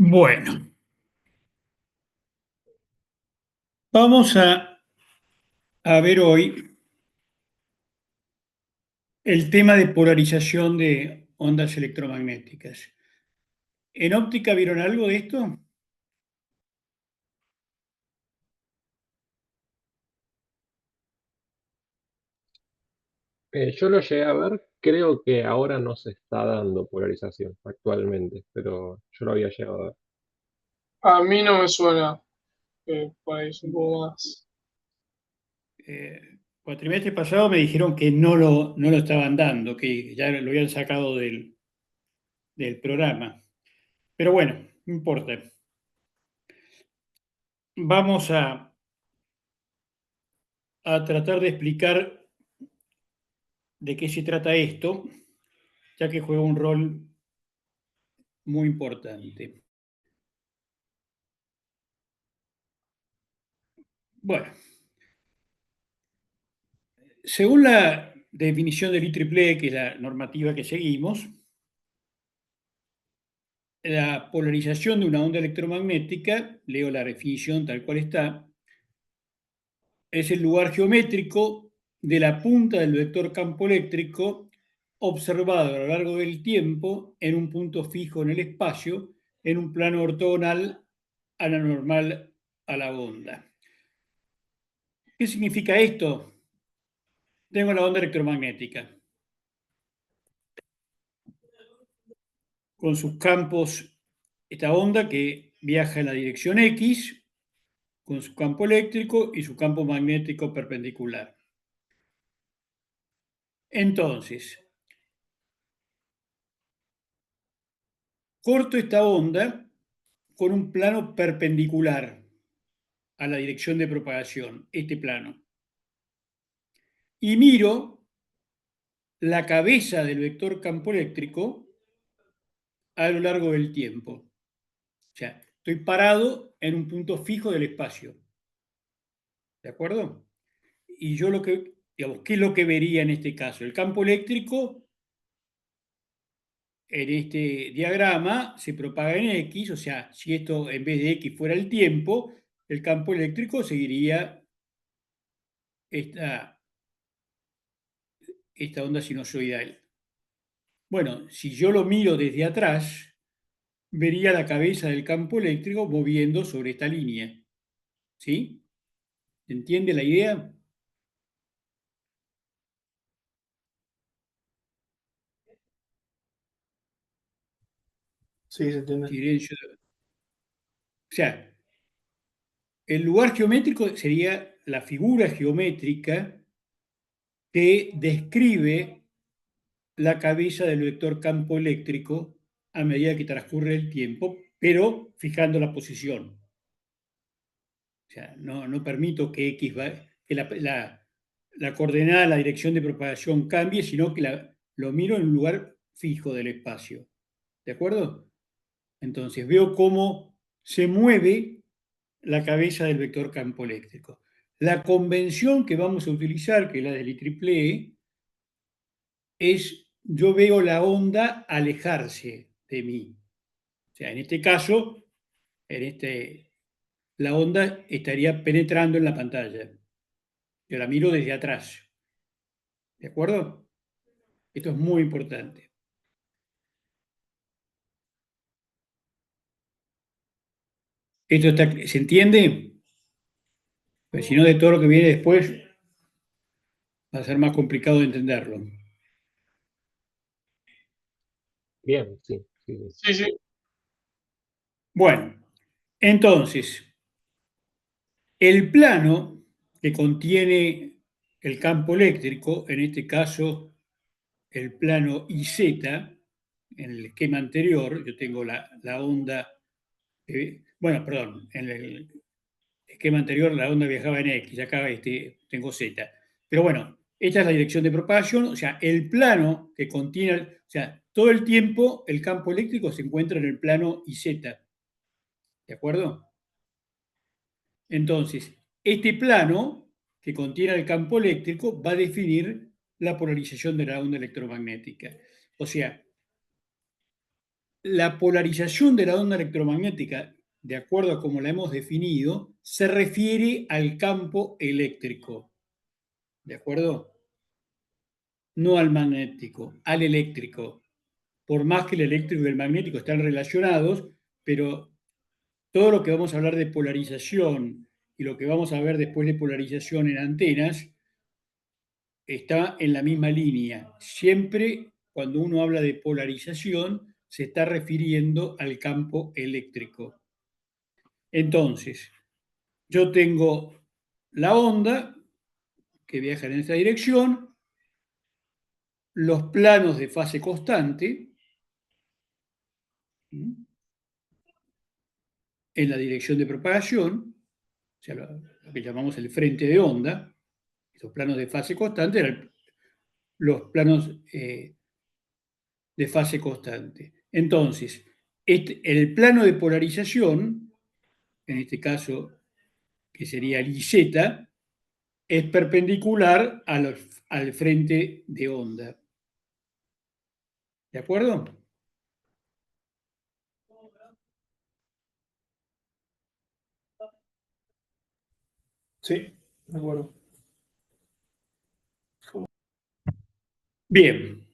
Bueno, vamos a ver hoy el tema de polarización de ondas electromagnéticas. ¿En óptica vieron algo de esto? Yo lo llegué a ver, creo que ahora no se está dando polarización actualmente, pero yo lo había llegado a ver. A mí no me suena por ahí es un poco más. Eh, Cuatrimestre pasado me dijeron que no lo estaban dando, que ya lo habían sacado del programa. Pero bueno, no importa. Vamos a tratar de explicar de qué se trata esto, ya que juega un rol muy importante. Bueno, según la definición del IEEE, que es la normativa que seguimos, la polarización de una onda electromagnética, leo la definición tal cual está, es el lugar geométrico de la punta del vector campo eléctrico observado a lo largo del tiempo en un punto fijo en el espacio, en un plano ortogonal a la normal a la onda. ¿Qué significa esto? Tengo la onda electromagnética con sus campos, esta onda que viaja en la dirección X, con su campo eléctrico y su campo magnético perpendicular. Entonces, corto esta onda con un plano perpendicular a la dirección de propagación, este plano, y miro la cabeza del vector campo eléctrico a lo largo del tiempo. O sea, estoy parado en un punto fijo del espacio. ¿De acuerdo? Y yo digamos, ¿qué es lo que vería en este caso? El campo eléctrico en este diagrama se propaga en X, o sea, si esto en vez de X fuera el tiempo, el campo eléctrico seguiría esta, esta onda sinusoidal. Bueno, si yo lo miro desde atrás, vería la cabeza del campo eléctrico moviendo sobre esta línea. ¿Sí? ¿Entiende la idea? Sí, se entiende. Silencio. O sea, el lugar geométrico sería la figura geométrica que describe la cabeza del vector campo eléctrico a medida que transcurre el tiempo, pero fijando la posición. O sea, no permito que que la coordenada, la dirección de propagación cambie, sino que lo miro en un lugar fijo del espacio. ¿De acuerdo? Entonces veo cómo se mueve la cabeza del vector campo eléctrico. La convención que vamos a utilizar, que es la del IEEE, es yo veo la onda alejarse de mí. O sea, en este caso, la onda estaría penetrando en la pantalla. Yo la miro desde atrás. ¿De acuerdo? Esto es muy importante. ¿Se entiende? Pues si no, de todo lo que viene después va a ser más complicado de entenderlo. Bien, sí, sí, sí. Sí, sí. Bueno, entonces, el plano que contiene el campo eléctrico, en este caso el plano IZ, en el esquema anterior, yo tengo la onda, bueno, perdón, en el esquema anterior la onda viajaba en X, acá tengo Z. Pero bueno, esta es la dirección de propagación, o sea, el plano que contiene, o sea, todo el tiempo el campo eléctrico se encuentra en el plano IZ, ¿de acuerdo? Entonces, este plano que contiene el campo eléctrico va a definir la polarización de la onda electromagnética. O sea, la polarización de la onda electromagnética, de acuerdo a como la hemos definido, se refiere al campo eléctrico. ¿De acuerdo? No al magnético, al eléctrico. Por más que el eléctrico y el magnético están relacionados, pero todo lo que vamos a hablar de polarización y lo que vamos a ver después de polarización en antenas está en la misma línea. Siempre cuando uno habla de polarización se está refiriendo al campo eléctrico. Entonces, yo tengo la onda que viaja en esta dirección, los planos de fase constante en la dirección de propagación, o sea, lo que llamamos el frente de onda. Esos planos de fase constante eran los planos de fase constante. Entonces, el plano de polarización, en este caso que sería el IZ, es perpendicular al frente de onda. ¿De acuerdo? Sí, de acuerdo. Bien.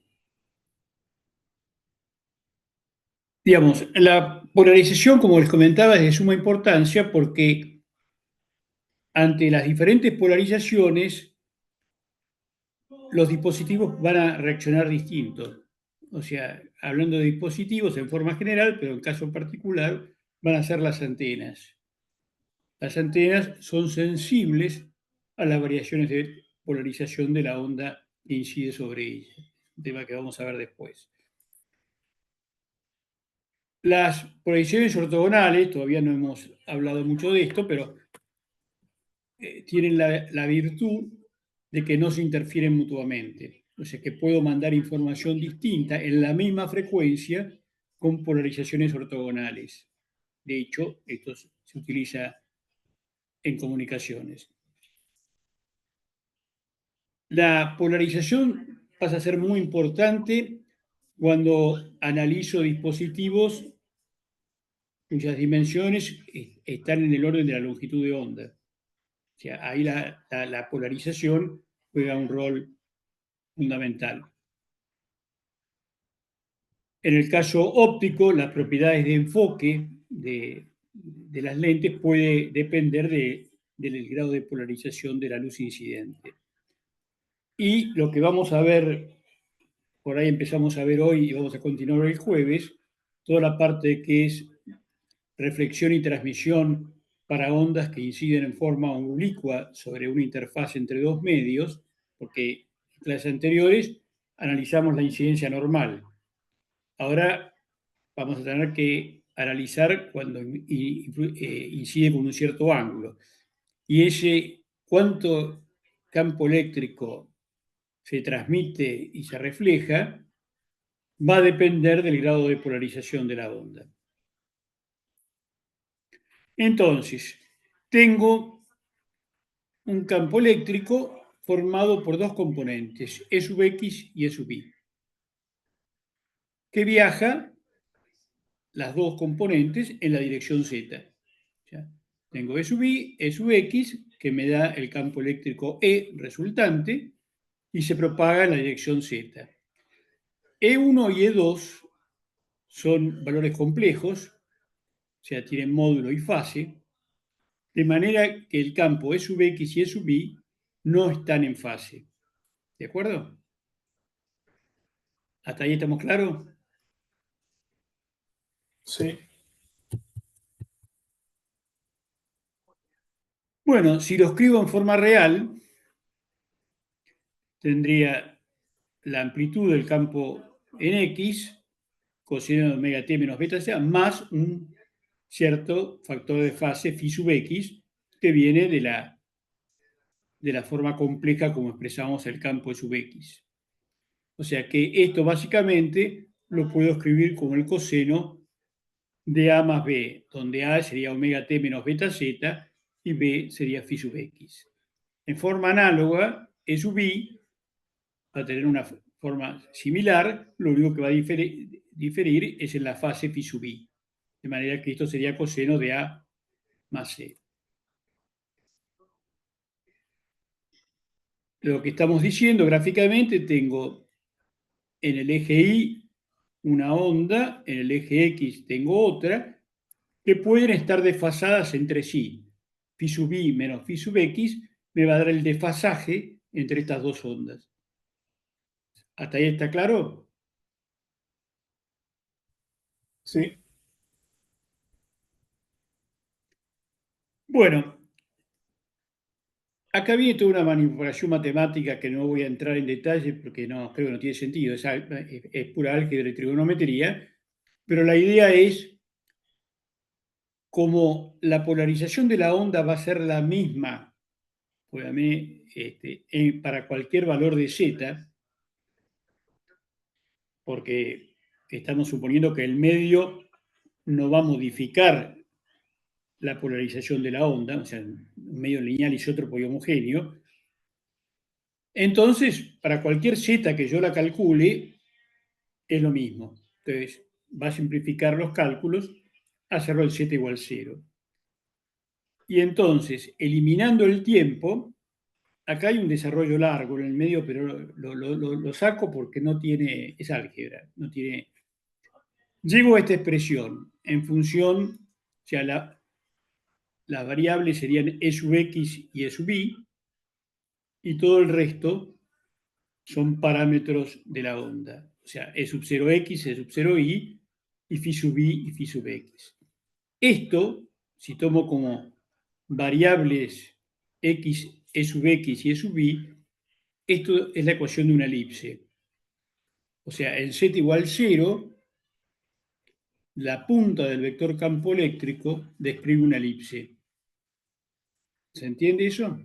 Digamos, la polarización, como les comentaba, es de suma importancia porque ante las diferentes polarizaciones, los dispositivos van a reaccionar distintos. O sea, hablando de dispositivos en forma general, pero en caso particular, van a ser las antenas. Las antenas son sensibles a las variaciones de polarización de la onda que incide sobre ellas, un tema que vamos a ver después. Las polarizaciones ortogonales, todavía no hemos hablado mucho de esto, pero tienen la virtud de que no se interfieren mutuamente. O sea que puedo mandar información distinta en la misma frecuencia con polarizaciones ortogonales. De hecho, esto se utiliza en comunicaciones. La polarización pasa a ser muy importante cuando analizo dispositivos cuyas dimensiones están en el orden de la longitud de onda. O sea, ahí la polarización juega un rol fundamental. En el caso óptico, las propiedades de enfoque de las lentes puede depender del grado de polarización de la luz incidente. Y lo que vamos a ver, por ahí empezamos a ver hoy y vamos a continuar el jueves, toda la parte que es reflexión y transmisión para ondas que inciden en forma oblicua sobre una interfaz entre dos medios, porque en clases anteriores analizamos la incidencia normal. Ahora vamos a tener que analizar cuando incide con un cierto ángulo. Y ese cuánto campo eléctrico se transmite y se refleja va a depender del grado de polarización de la onda. Entonces, tengo un campo eléctrico formado por dos componentes, E sub X y E sub Y, que viaja las dos componentes en la dirección Z. O sea, tengo E sub Y, E sub X, que me da el campo eléctrico E resultante y se propaga en la dirección Z. E1 y E2 son valores complejos, o sea, tienen módulo y fase, de manera que el campo E sub X y E sub Y no están en fase. ¿De acuerdo? ¿Hasta ahí estamos claros? Sí. Bueno, si lo escribo en forma real, tendría la amplitud del campo en X, coseno de omega t menos beta c, más un cierto factor de fase phi sub X que viene de la forma compleja como expresamos el campo de sub X. O sea que esto básicamente lo puedo escribir como el coseno de A más B, donde A sería omega t menos beta z y B sería phi sub X. En forma análoga, E sub I va a tener una forma similar, lo único que va a diferir es en la fase phi sub i. De manera que esto sería coseno de A más C. Lo que estamos diciendo gráficamente, tengo en el eje Y una onda, en el eje X tengo otra, que pueden estar desfasadas entre sí. Phi sub i menos phi sub x me va a dar el desfasaje entre estas dos ondas. ¿Hasta ahí está claro? Sí. Bueno, acá viene toda una manipulación matemática que no voy a entrar en detalle porque no, creo que no tiene sentido, es pura álgebra y trigonometría, pero la idea es como la polarización de la onda va a ser la misma para cualquier valor de z, porque estamos suponiendo que el medio no va a modificar la polarización de la onda, o sea, un medio lineal isótropo y homogéneo. Entonces, para cualquier z que yo la calcule, es lo mismo. Entonces, va a simplificar los cálculos, hacerlo el z igual 0. Y entonces, eliminando el tiempo, acá hay un desarrollo largo en el medio, pero lo saco porque no tiene, es álgebra, no tiene. Llego a esta expresión en función, o sea, las variables serían e sub x y e sub y, y todo el resto son parámetros de la onda. O sea, e sub 0x, e sub 0y, y phi sub i y phi sub x. Esto, si tomo como variables x, e sub x y e sub y, esto es la ecuación de una elipse. O sea, en z igual 0, la punta del vector campo eléctrico describe una elipse. ¿Se entiende eso?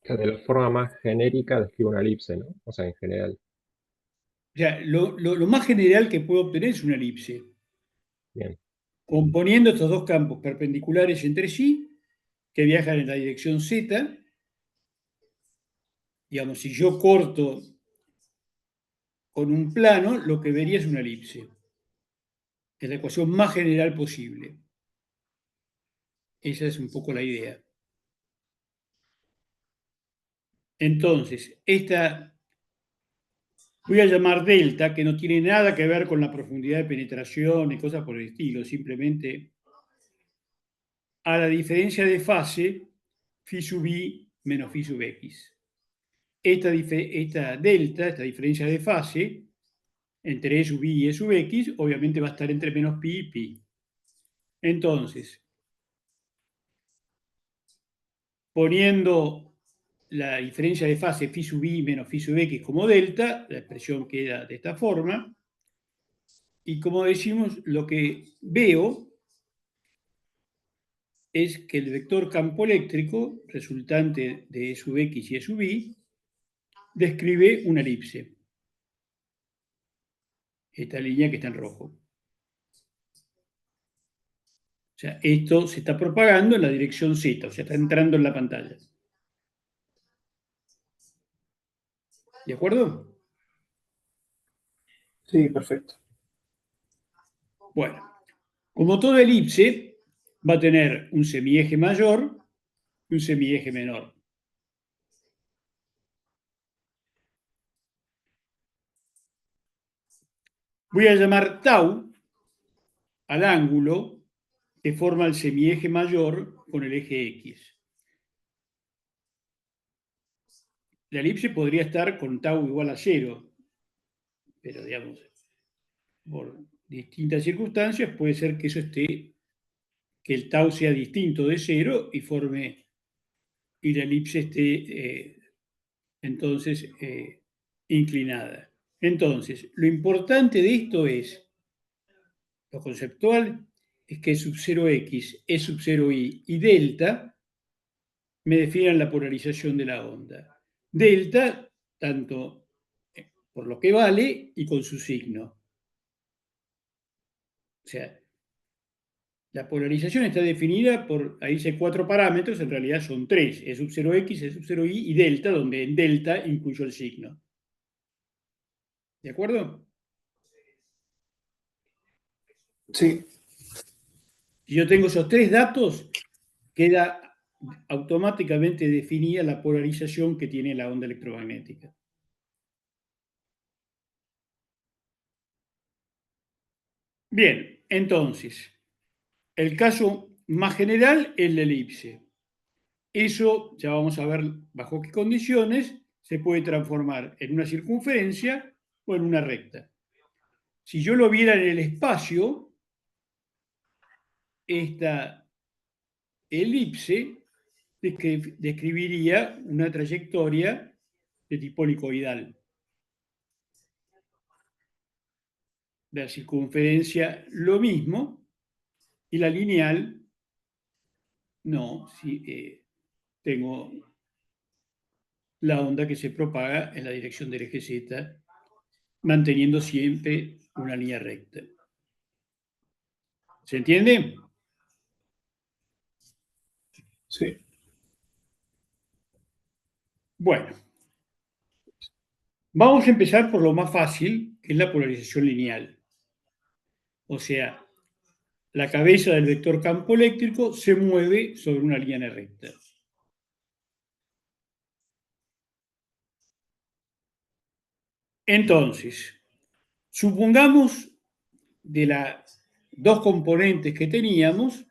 Que de la forma más genérica describe una elipse, ¿no? O sea, en general. O sea, lo más general que puedo obtener es una elipse. Bien. Componiendo estos dos campos perpendiculares entre sí, que viajan en la dirección z, digamos, si yo corto con un plano, lo que vería es una elipse. Es la ecuación más general posible. Esa es un poco la idea. Entonces, esta voy a llamar delta, que no tiene nada que ver con la profundidad de penetración y cosas por el estilo, simplemente a la diferencia de fase phi sub i menos phi sub x. Esta delta, esta diferencia de fase, entre e sub i y e sub x, obviamente va a estar entre menos pi y pi. Entonces, poniendo la diferencia de fase phi sub i menos phi sub x como delta, la expresión queda de esta forma, y como decimos, lo que veo es que el vector campo eléctrico resultante de E sub x y E sub y describe una elipse. Esta línea que está en rojo. O sea, esto se está propagando en la dirección z, o sea, está entrando en la pantalla. ¿De acuerdo? Sí, perfecto. Bueno, como toda elipse, va a tener un semieje mayor y un semieje menor. Voy a llamar tau al ángulo que forma el semieje mayor con el eje X. La elipse podría estar con tau igual a 0, pero digamos, por distintas circunstancias puede ser que eso esté, que el tau sea distinto de 0 y forme, y la elipse esté entonces inclinada. Entonces, lo importante de esto es, lo conceptual, es que sub 0x, e sub 0y y delta me definen la polarización de la onda. Delta, tanto por lo que vale y con su signo. O sea, la polarización está definida por, ahí dice 4 parámetros, en realidad son 3, E sub 0x, E sub 0y y delta, donde en delta incluyo el signo. ¿De acuerdo? Sí. Si yo tengo esos 3 datos, queda automáticamente definida la polarización que tiene la onda electromagnética. Bien, entonces, el caso más general es la elipse. Eso ya vamos a ver bajo qué condiciones se puede transformar en una circunferencia o en una recta. Si yo lo viera en el espacio, esta elipse describiría una trayectoria de tipo helicoidal. La circunferencia lo mismo y la lineal no, si tengo la onda que se propaga en la dirección del eje Z, manteniendo siempre una línea recta. ¿Se entiende? Sí. Bueno, vamos a empezar por lo más fácil, que es la polarización lineal. O sea, la cabeza del vector campo eléctrico se mueve sobre una línea recta. Entonces, supongamos de las dos componentes que teníamos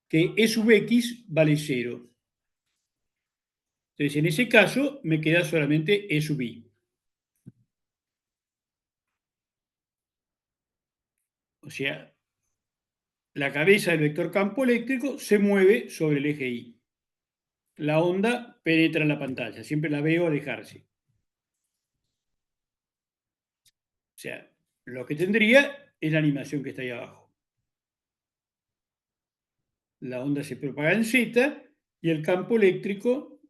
que E sub x vale 0. Entonces, en ese caso, me queda solamente E sub y. O sea, la cabeza del vector campo eléctrico se mueve sobre el eje Y. La onda penetra en la pantalla, siempre la veo alejarse. O sea, lo que tendría es la animación que está ahí abajo. La onda se propaga en Z y el campo eléctrico,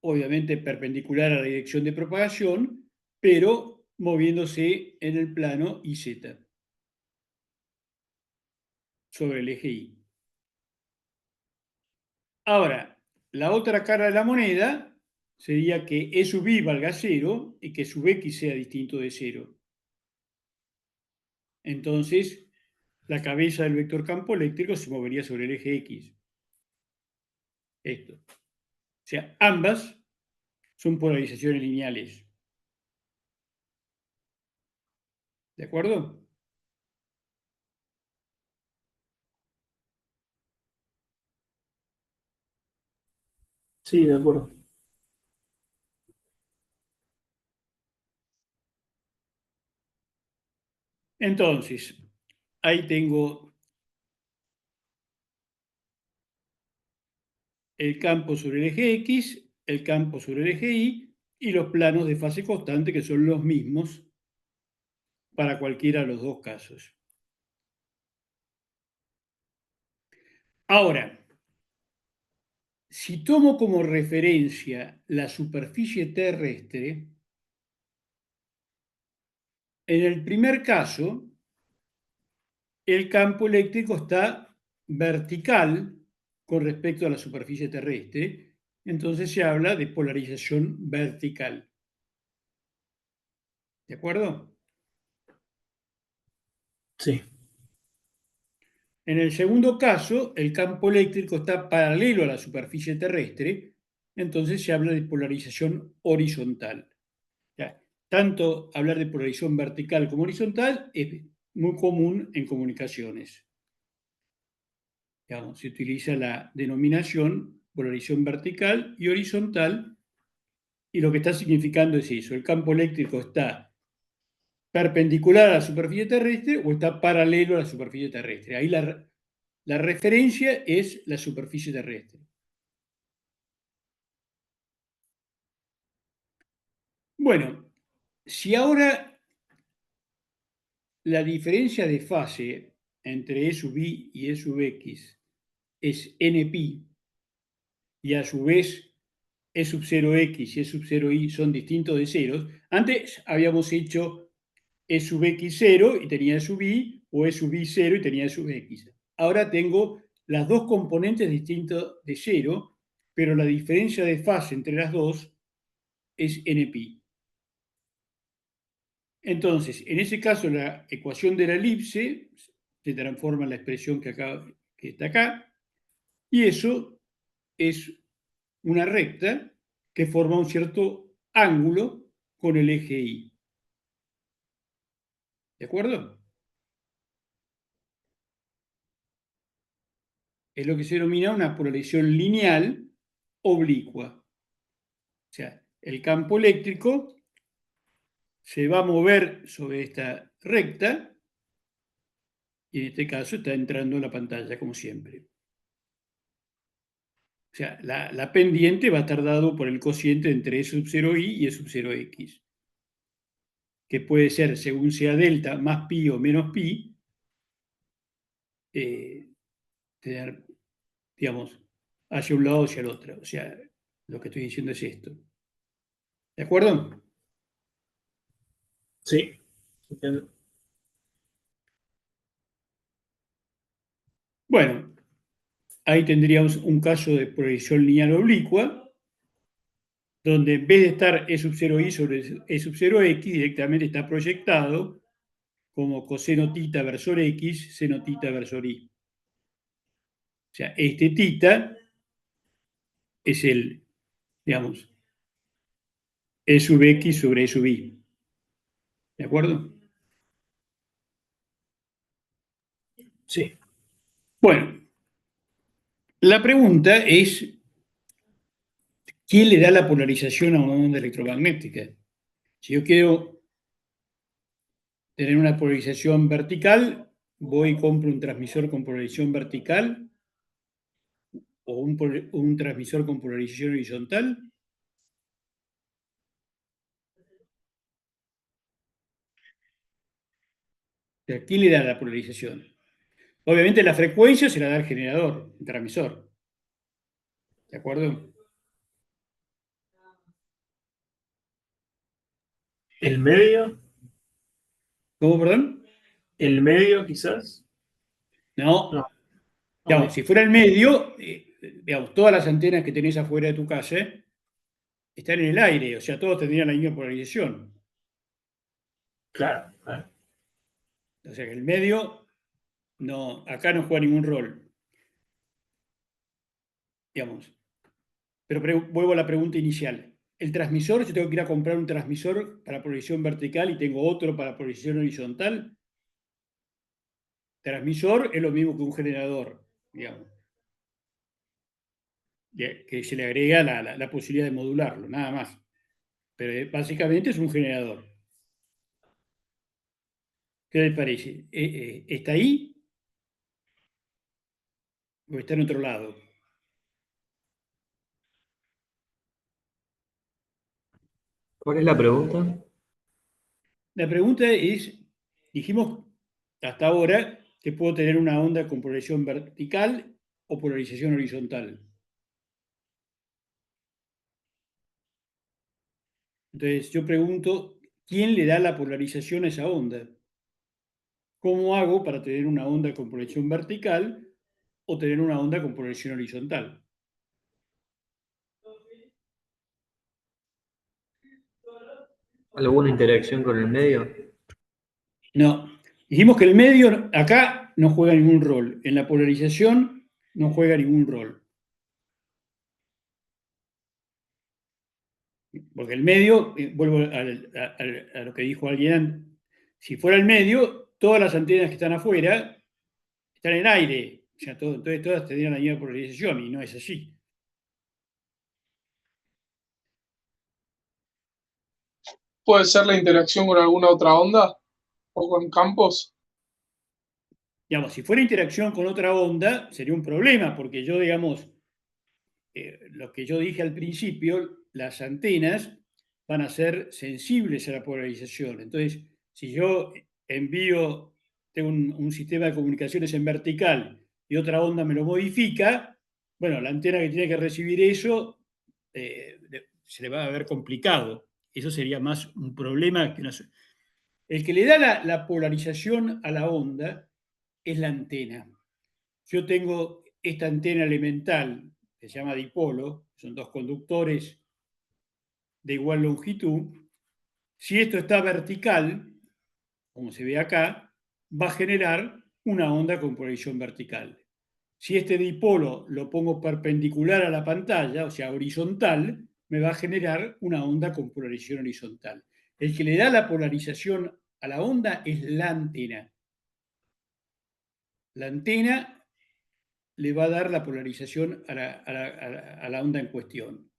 obviamente perpendicular a la dirección de propagación, pero moviéndose en el plano IZ, sobre el eje Y. Ahora, la otra cara de la moneda sería que E sub I valga 0 y que sub X sea distinto de 0. Entonces, la cabeza del vector campo eléctrico se movería sobre el eje X. Esto. O sea, ambas son polarizaciones lineales. ¿De acuerdo? Sí, de acuerdo. Entonces, ahí tengo el campo sobre el eje X, el campo sobre el eje Y y los planos de fase constante que son los mismos para cualquiera de los dos casos. Ahora, si tomo como referencia la superficie terrestre, en el primer caso, el campo eléctrico está vertical con respecto a la superficie terrestre, entonces se habla de polarización vertical. ¿De acuerdo? Sí. En el segundo caso, el campo eléctrico está paralelo a la superficie terrestre, entonces se habla de polarización horizontal. Ya, tanto hablar de polarización vertical como horizontal es muy común en comunicaciones. Digamos, se utiliza la denominación polarización vertical y horizontal, y lo que está significando es eso: el campo eléctrico está perpendicular a la superficie terrestre o está paralelo a la superficie terrestre. Ahí la referencia es la superficie terrestre. Bueno, si ahora la diferencia de fase entre E sub i y E sub x es NP, y a su vez E sub 0x y E sub 0y son distintos de ceros, antes habíamos hecho E sub x 0 y tenía E sub y, o E sub y 0 y tenía E sub x. Ahora tengo las dos componentes distintas de 0, pero la diferencia de fase entre las dos es NP. Entonces, en ese caso, la ecuación de la elipse se transforma en la expresión que está acá, y eso es una recta que forma un cierto ángulo con el eje Y. ¿De acuerdo? Es lo que se denomina una polarización lineal oblicua. O sea, el campo eléctrico se va a mover sobre esta recta y en este caso está entrando en la pantalla como siempre. O sea, la pendiente va a estar dado por el cociente entre E sub 0y y E sub 0x, que puede ser, según sea delta, más pi o menos pi, tener, digamos, hacia un lado o hacia el otro. O sea, lo que estoy diciendo es esto. ¿De acuerdo? Sí, entiendo. Bueno, ahí tendríamos un caso de proyección lineal oblicua, donde en vez de estar E sub 0y sobre E sub 0x, directamente está proyectado como coseno tita versor x, seno tita versor y. O sea, este tita es el, digamos, E sub x sobre E sub y. ¿De acuerdo? Sí. Bueno, la pregunta es, ¿quién le da la polarización a una onda electromagnética? Si yo quiero tener una polarización vertical, voy y compro un transmisor con polarización vertical o un transmisor con polarización horizontal. O sea, ¿quién le da la polarización? Obviamente la frecuencia se la da el generador, el transmisor. ¿De acuerdo? ¿El medio? ¿Cómo, perdón? ¿El medio quizás? No. No. Digamos, Ok. si fuera el medio, digamos, todas las antenas que tenés afuera de tu casa están en el aire, o sea, todos tendrían la misma polarización. Claro, claro. O sea que el medio, no, acá no juega ningún rol, digamos. Pero vuelvo a la pregunta inicial. El transmisor, yo tengo que ir a comprar un transmisor para polarización vertical y tengo otro para polarización horizontal. Transmisor es lo mismo que un generador, digamos, que se le agrega la posibilidad de modularlo, nada más. Pero básicamente es un generador. ¿Qué les parece? ¿Está ahí o está en otro lado? ¿Cuál es la pregunta? La pregunta es, dijimos hasta ahora que puedo tener una onda con polarización vertical o polarización horizontal. Entonces yo pregunto, ¿quién le da la polarización a esa onda? ¿Cómo hago para tener una onda con polarización vertical o tener una onda con polarización horizontal? ¿Alguna interacción con el medio? No, dijimos que el medio acá no juega ningún rol, en la polarización no juega ningún rol. Porque el medio, vuelvo a lo que dijo alguien, si fuera el medio, todas las antenas que están afuera están en aire, o sea, entonces todas tendrían la misma polarización y no es así. ¿Puede ser la interacción con alguna otra onda o con campos? Digamos, si fuera interacción con otra onda, sería un problema, porque yo, digamos, lo que yo dije al principio, las antenas van a ser sensibles a la polarización. Entonces, si yo tengo un sistema de comunicaciones en vertical y otra onda me lo modifica, bueno, la antena que tiene que recibir eso se le va a ver complicado. Eso sería más un problema que no sé. El que le da la polarización a la onda es la antena. Yo tengo esta antena elemental que se llama dipolo, son dos conductores de igual longitud. Si esto está vertical, como se ve acá, va a generar una onda con polarización vertical. Si este dipolo lo pongo perpendicular a la pantalla, o sea, horizontal, me va a generar una onda con polarización horizontal. El que le da la polarización a la onda es la antena. La antena le va a dar la polarización a la onda en cuestión.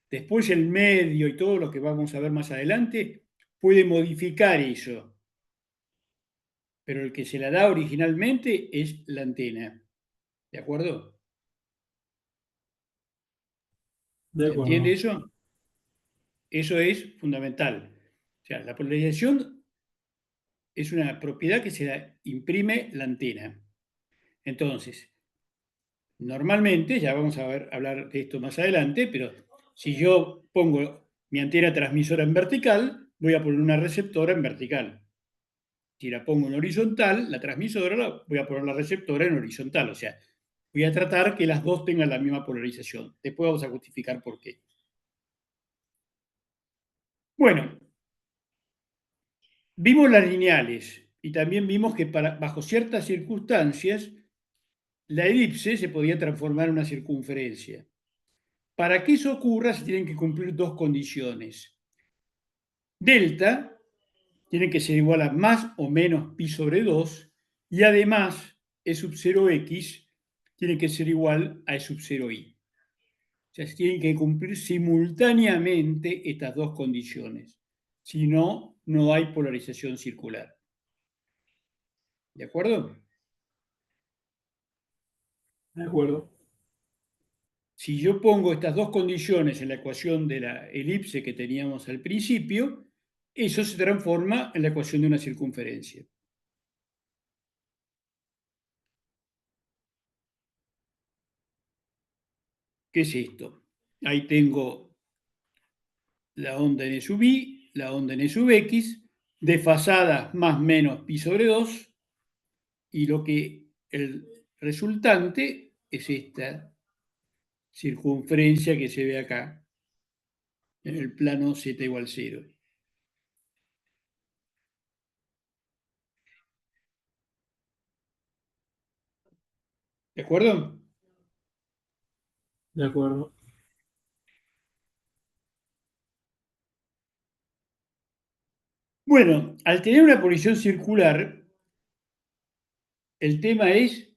Después el medio y todo lo que vamos a ver más adelante puede modificar eso, pero el que se la da originalmente es la antena. ¿De acuerdo? De ¿Se entiende acuerdo. eso? Eso es fundamental. O sea, la polarización es una propiedad que se la imprime la antena. Entonces, normalmente, ya vamos a hablar de esto más adelante, pero si yo pongo mi antena transmisora en vertical, voy a poner una receptora en vertical. Si la pongo en horizontal, la transmisora, voy a poner la receptora en horizontal. O sea, voy a tratar que las dos tengan la misma polarización. Después vamos a justificar por qué. Bueno, vimos las lineales y también vimos que bajo ciertas circunstancias la elipse se podía transformar en una circunferencia. Para que eso ocurra se tienen que cumplir dos condiciones. Delta tiene que ser igual a más o menos pi sobre 2 y además E sub 0x tiene que ser igual a E sub 0i. O sea, se tienen que cumplir simultáneamente estas dos condiciones. Si no, no hay polarización circular. ¿De acuerdo? De acuerdo. Si yo pongo estas dos condiciones en la ecuación de la elipse que teníamos al principio, eso se transforma en la ecuación de una circunferencia. ¿Qué es esto? Ahí tengo la onda n sub i, la onda n sub x, desfasadas más o menos pi sobre 2, y lo que el resultante es esta circunferencia que se ve acá, en el plano z igual 0. ¿De acuerdo? De acuerdo. Bueno, al tener una posición circular, el tema es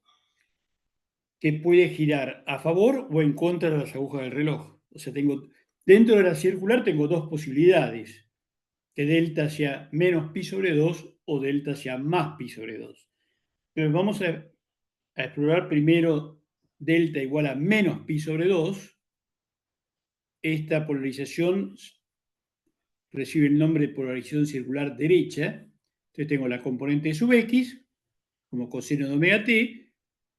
que puede girar a favor o en contra de las agujas del reloj. O sea, dentro de la circular tengo dos posibilidades, que delta sea menos pi sobre 2 o delta sea más pi sobre 2. Pero vamos a explorar primero delta igual a menos pi sobre 2. Esta polarización recibe el nombre de polarización circular derecha. Entonces tengo la componente sub x como coseno de omega t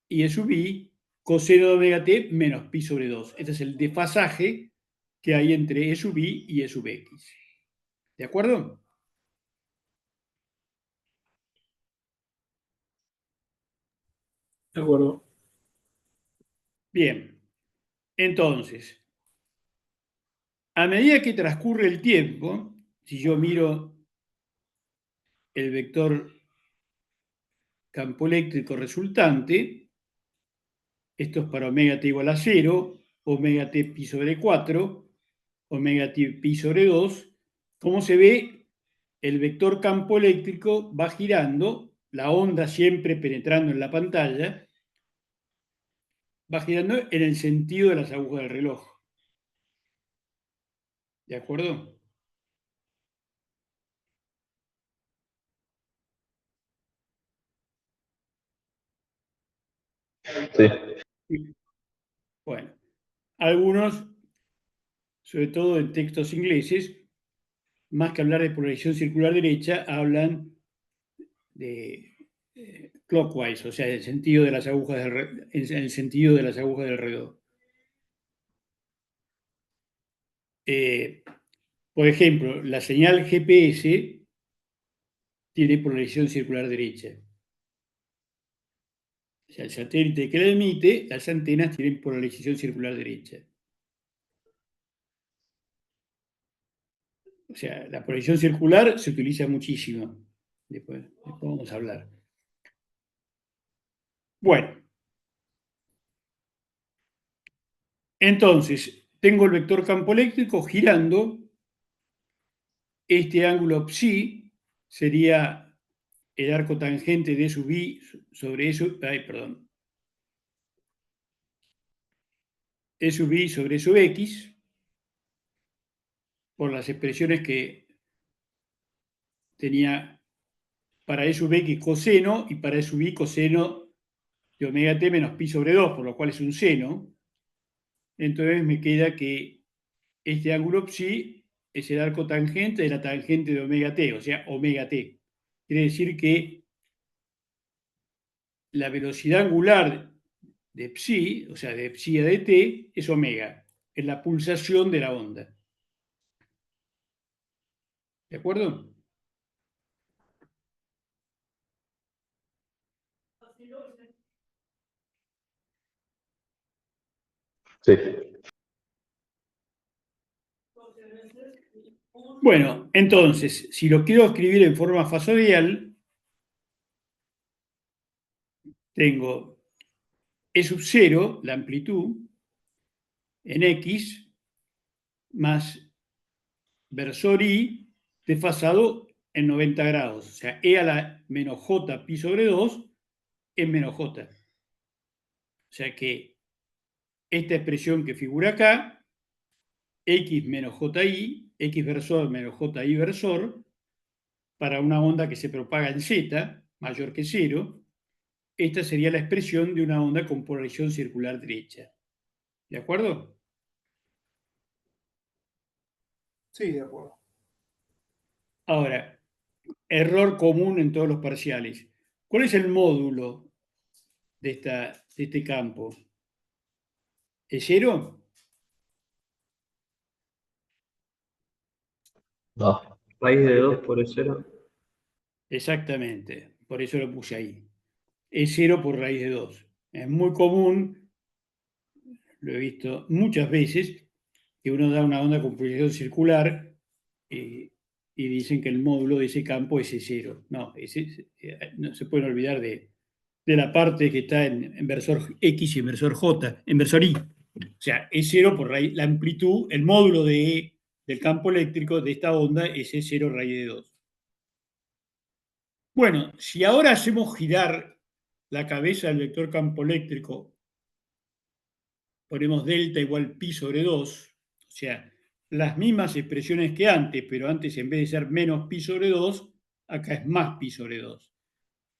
y E sub i coseno de omega t menos pi sobre 2. Este es el desfasaje que hay entre E sub i y E sub x. ¿De acuerdo? De acuerdo. Bien. Entonces, a medida que transcurre el tiempo, si yo miro el vector campo eléctrico resultante, esto es para omega t igual a 0, omega t pi sobre 4, omega t pi sobre 2. Como se ve, el vector campo eléctrico va girando, la onda siempre penetrando en la pantalla, va girando en el sentido de las agujas del reloj. ¿De acuerdo? Sí. Bueno, algunos, sobre todo en textos ingleses, más que hablar de polarización circular derecha, hablan de clockwise, o sea, en el sentido de las agujas en el sentido de las agujas del reloj. Por ejemplo, la señal GPS tiene polarización circular derecha. O sea, el satélite que la emite, las antenas tienen polarización circular derecha. O sea, la polarización circular se utiliza muchísimo. Después vamos a hablar. Bueno, entonces, tengo el vector campo eléctrico girando. Este ángulo psi sería el arco tangente de sub i sobre eso, perdón, e sub i sobre sub x, por las expresiones que tenía para e sub x coseno y para e sub i coseno de omega t menos pi sobre 2, por lo cual es un seno. Entonces me queda que este ángulo psi es el arco tangente de la tangente de omega t, o sea, omega t. Quiere decir que la velocidad angular de psi, o sea, de psi a de t, es omega, es la pulsación de la onda. ¿De acuerdo? Sí. Bueno, entonces, si lo quiero escribir en forma fasorial, tengo E sub 0, la amplitud, en X, más versor Y, desfasado en 90 grados. O sea, E a la menos J pi sobre 2 es menos J. O sea que esta expresión que figura acá, X menos JI, X versor menos JI versor, para una onda que se propaga en Z, mayor que 0, esta sería la expresión de una onda con polarización circular derecha. ¿De acuerdo? Sí, de acuerdo. Ahora, error común en todos los parciales. ¿Cuál es el módulo de este campo? ¿Es 0? No. Raíz de 2 por E0. Exactamente, por eso lo puse ahí. Es 0 por raíz de 2. Es muy común, lo he visto muchas veces, que uno da una onda con polarización circular y dicen que el módulo de ese campo es E0. No, no se pueden olvidar de la parte que está en inversor X y inversor J, inversor Y. O sea, E0 por raíz, la amplitud, el módulo de E del campo eléctrico de esta onda es E0 raíz de 2. Bueno, si ahora hacemos girar la cabeza del vector campo eléctrico, ponemos delta igual pi sobre 2, o sea, las mismas expresiones que antes, pero antes en vez de ser menos pi sobre 2, acá es más pi sobre 2.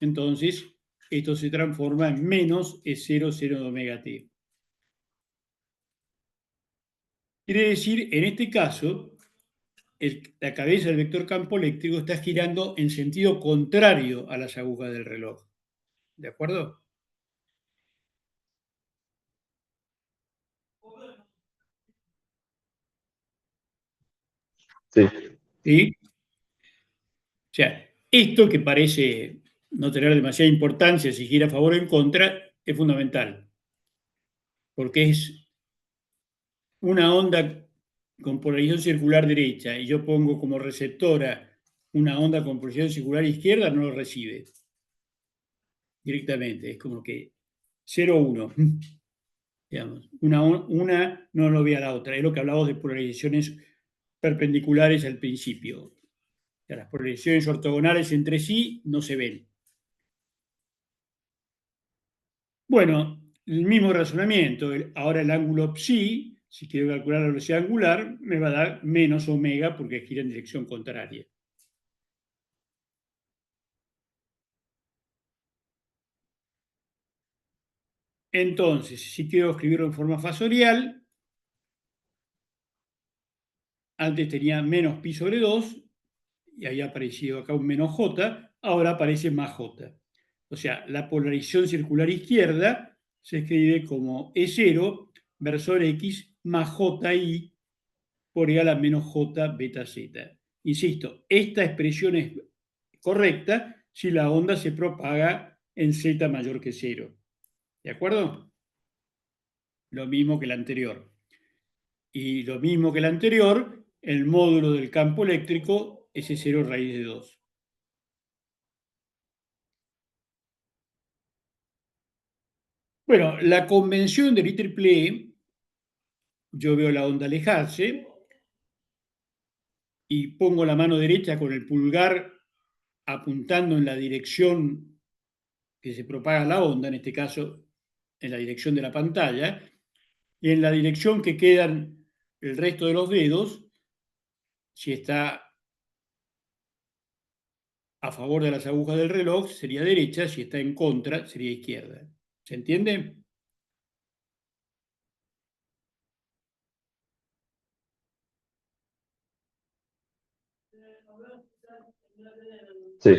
Entonces, esto se transforma en menos E0, 0 de omega t. Quiere decir, en este caso, la cabeza del vector campo eléctrico está girando en sentido contrario a las agujas del reloj. ¿De acuerdo? Sí. ¿Sí? O sea, esto que parece no tener demasiada importancia si gira a favor o en contra, es fundamental, porque es una onda con polarización circular derecha y yo pongo como receptora una onda con polarización circular izquierda, no lo recibe directamente. Es como que 0,1. Digamos. Una no lo ve a la otra. Es lo que hablamos de polarizaciones perpendiculares al principio. O sea, las polarizaciones ortogonales entre sí no se ven. Bueno, el mismo razonamiento. Ahora el ángulo psi, si quiero calcular la velocidad angular, me va a dar menos omega porque gira en dirección contraria. Entonces, si quiero escribirlo en forma fasorial, antes tenía menos pi sobre 2 y había aparecido acá un menos j, ahora aparece más j. O sea, la polarización circular izquierda se escribe como E0 versor X más JI por E a la menos J beta Z. Insisto, esta expresión es correcta si la onda se propaga en Z mayor que 0. ¿De acuerdo? Lo mismo que la anterior. Y lo mismo que la anterior, el módulo del campo eléctrico es E0 raíz de 2. Bueno, la convención del IEEE, yo veo la onda alejarse y pongo la mano derecha con el pulgar apuntando en la dirección que se propaga la onda, en este caso en la dirección de la pantalla, y en la dirección que quedan el resto de los dedos, si está a favor de las agujas del reloj, sería derecha, si está en contra, sería izquierda. ¿Se entiende? Sí.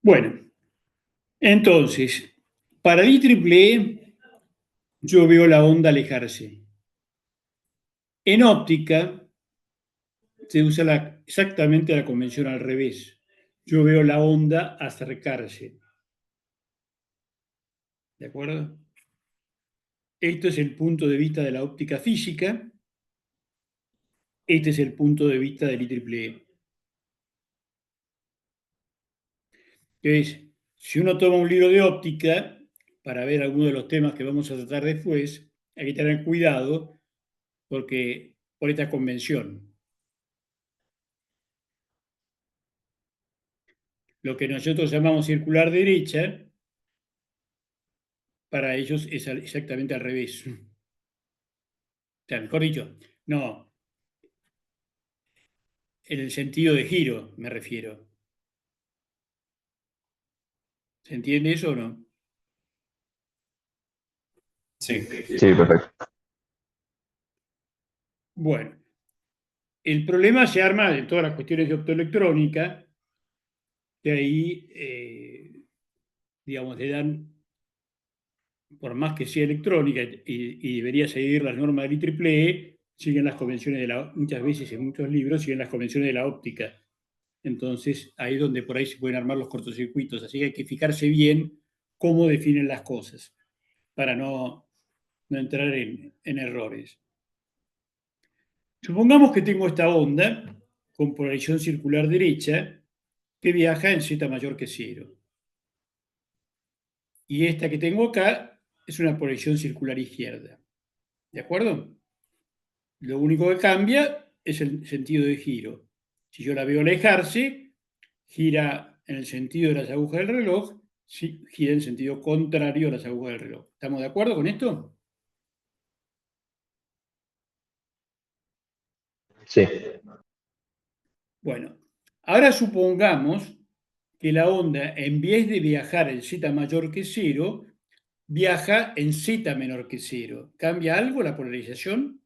Bueno, entonces, para el IEEE yo veo la onda alejarse. En óptica se usa exactamente la convención al revés. Yo veo la onda acercarse. ¿De acuerdo? Esto es el punto de vista de la óptica física. Este es el punto de vista del IEEE. Entonces, si uno toma un libro de óptica para ver algunos de los temas que vamos a tratar después, hay que tener cuidado porque por esta convención. Lo que nosotros llamamos circular derecha, para ellos es exactamente al revés. O sea, mejor dicho, no, en el sentido de giro me refiero. ¿Se entiende eso o no? Sí. Sí, perfecto. Bueno, el problema se arma de todas las cuestiones de optoelectrónica, que ahí, digamos, le dan, por más que sea electrónica y debería seguir las normas del IEEE, siguen las convenciones de muchas veces en muchos libros siguen las convenciones de la óptica. Entonces, ahí es donde por ahí se pueden armar los cortocircuitos. Así que hay que fijarse bien cómo definen las cosas para no entrar en errores. Supongamos que tengo esta onda con polarización circular derecha que viaja en Z mayor que 0. Y esta que tengo acá es una polarización circular izquierda. ¿De acuerdo? Lo único que cambia es el sentido de giro. Si yo la veo alejarse, gira en el sentido de las agujas del reloj, gira en sentido contrario a las agujas del reloj. ¿Estamos de acuerdo con esto? Sí. Bueno, ahora supongamos que la onda, en vez de viajar en Z mayor que 0, viaja en Z menor que 0. ¿Cambia algo la polarización?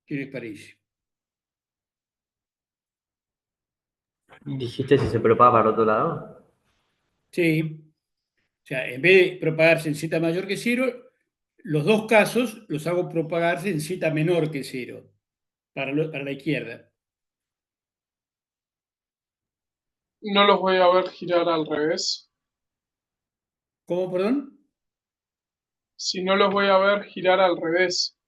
¿Qué les parece? ¿Dijiste si se propaga para el otro lado? Sí. O sea, en vez de propagarse en Z mayor que 0, los dos casos los hago propagarse en Z menor que 0, para la izquierda. No los voy a ver girar al revés. ¿Cómo, perdón? Si no los voy a ver girar al revés,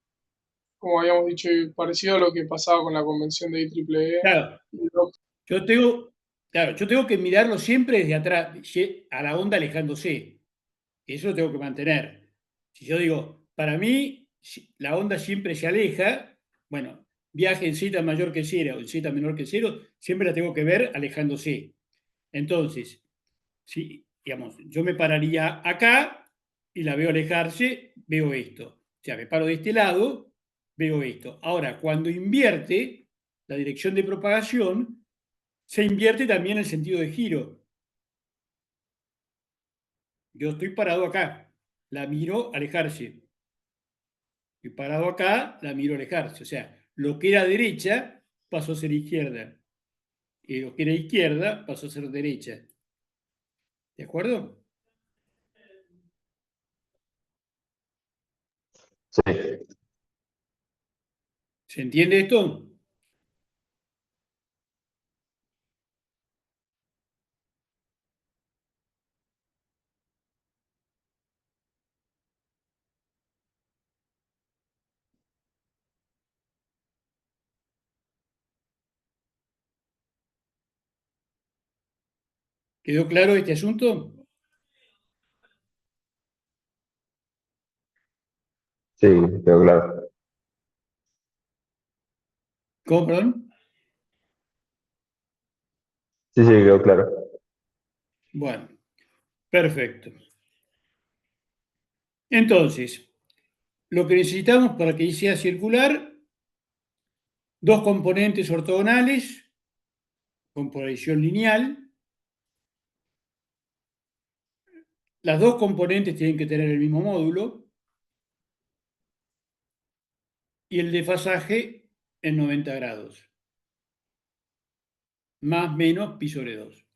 como habíamos dicho, parecido a lo que pasaba con la convención de IEEE. Claro, yo tengo que mirarlo siempre desde atrás, a la onda alejándose. Eso lo tengo que mantener. Si yo digo, para mí, la onda siempre se aleja, bueno, viaje en Z mayor que 0 o en Z menor que 0, siempre la tengo que ver alejándose. Entonces, si, digamos, yo me pararía acá y la veo alejarse, veo esto. O sea, me paro de este lado, veo esto. Ahora, cuando invierte la dirección de propagación, se invierte también el sentido de giro. Yo estoy parado acá, la miro alejarse. Estoy parado acá, la miro alejarse. O sea, lo que era derecha pasó a ser izquierda. Y lo que era izquierda pasó a ser derecha. ¿De acuerdo? Sí, ¿Se entiende esto? ¿Quedó claro este asunto? sí, quedó claro. ¿Cómo, perdón? Sí, sí, quedó claro. Bueno, perfecto. Entonces, lo que necesitamos para que sea circular, dos componentes ortogonales con polaridad lineal. Las dos componentes tienen que tener el mismo módulo y el desfasaje en 90 grados, más menos pi sobre 2.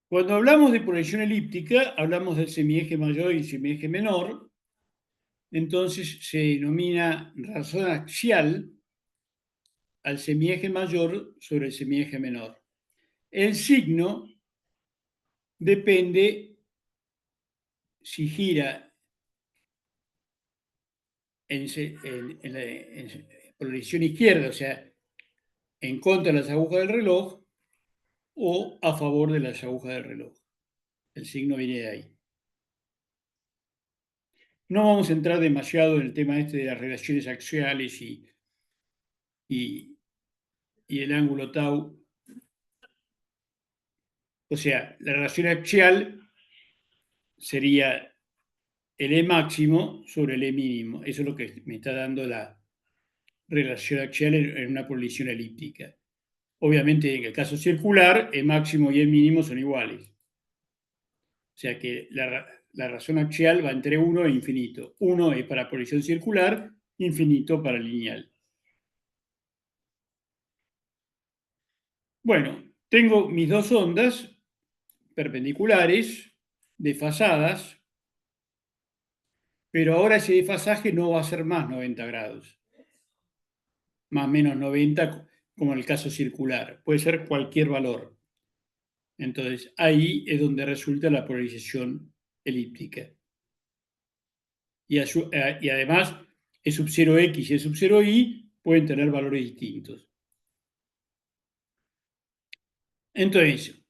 Cuando hablamos de proyección elíptica, hablamos del semieje mayor y semieje menor, entonces se denomina razón axial al semieje mayor sobre el semieje menor. El signo depende si gira por la dirección izquierda, o sea, en contra de las agujas del reloj, o a favor de las agujas del reloj. El signo viene de ahí. No vamos a entrar demasiado en el tema este de las relaciones axiales y el ángulo tau. O sea, la relación axial sería el E máximo sobre el E mínimo. Eso es lo que me está dando la relación axial en una proyección elíptica. Obviamente, en el caso circular, E máximo y E mínimo son iguales. O sea que la razón axial va entre 1 e infinito. 1 es para proyección circular, infinito para lineal. Bueno, tengo mis dos ondas perpendiculares, desfasadas, pero ahora ese desfasaje no va a ser más 90 grados, más o menos 90 como en el caso circular. Puede ser cualquier valor. Entonces, ahí es donde resulta la polarización elíptica. Y además, E sub 0x y E sub 0y pueden tener valores distintos. Entonces,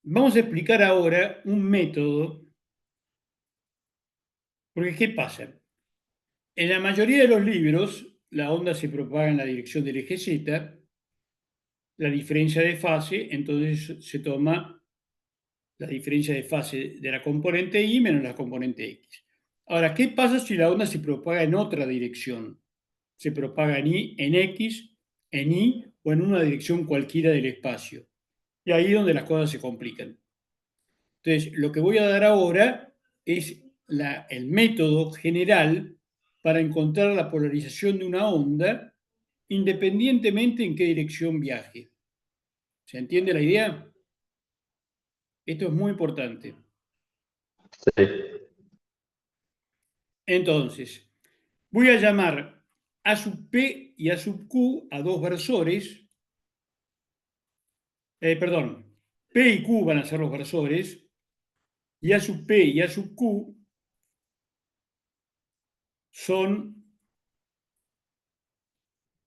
vamos a explicar ahora un método, porque ¿qué pasa? En la mayoría de los libros, la onda se propaga en la dirección del eje Z, la diferencia de fase, entonces se toma la diferencia de fase de la componente Y menos la componente X. Ahora, ¿qué pasa si la onda se propaga en otra dirección? Se propaga en Y, en X, en Y o en una dirección cualquiera del espacio. Y ahí es donde las cosas se complican. Entonces, lo que voy a dar ahora es el método general para encontrar la polarización de una onda independientemente en qué dirección viaje. ¿Se entiende la idea? Esto es muy importante. Sí, Entonces, voy a llamar A sub P y A sub Q a dos versores. Perdón, P y Q van a ser los versores y A sub P y A sub Q son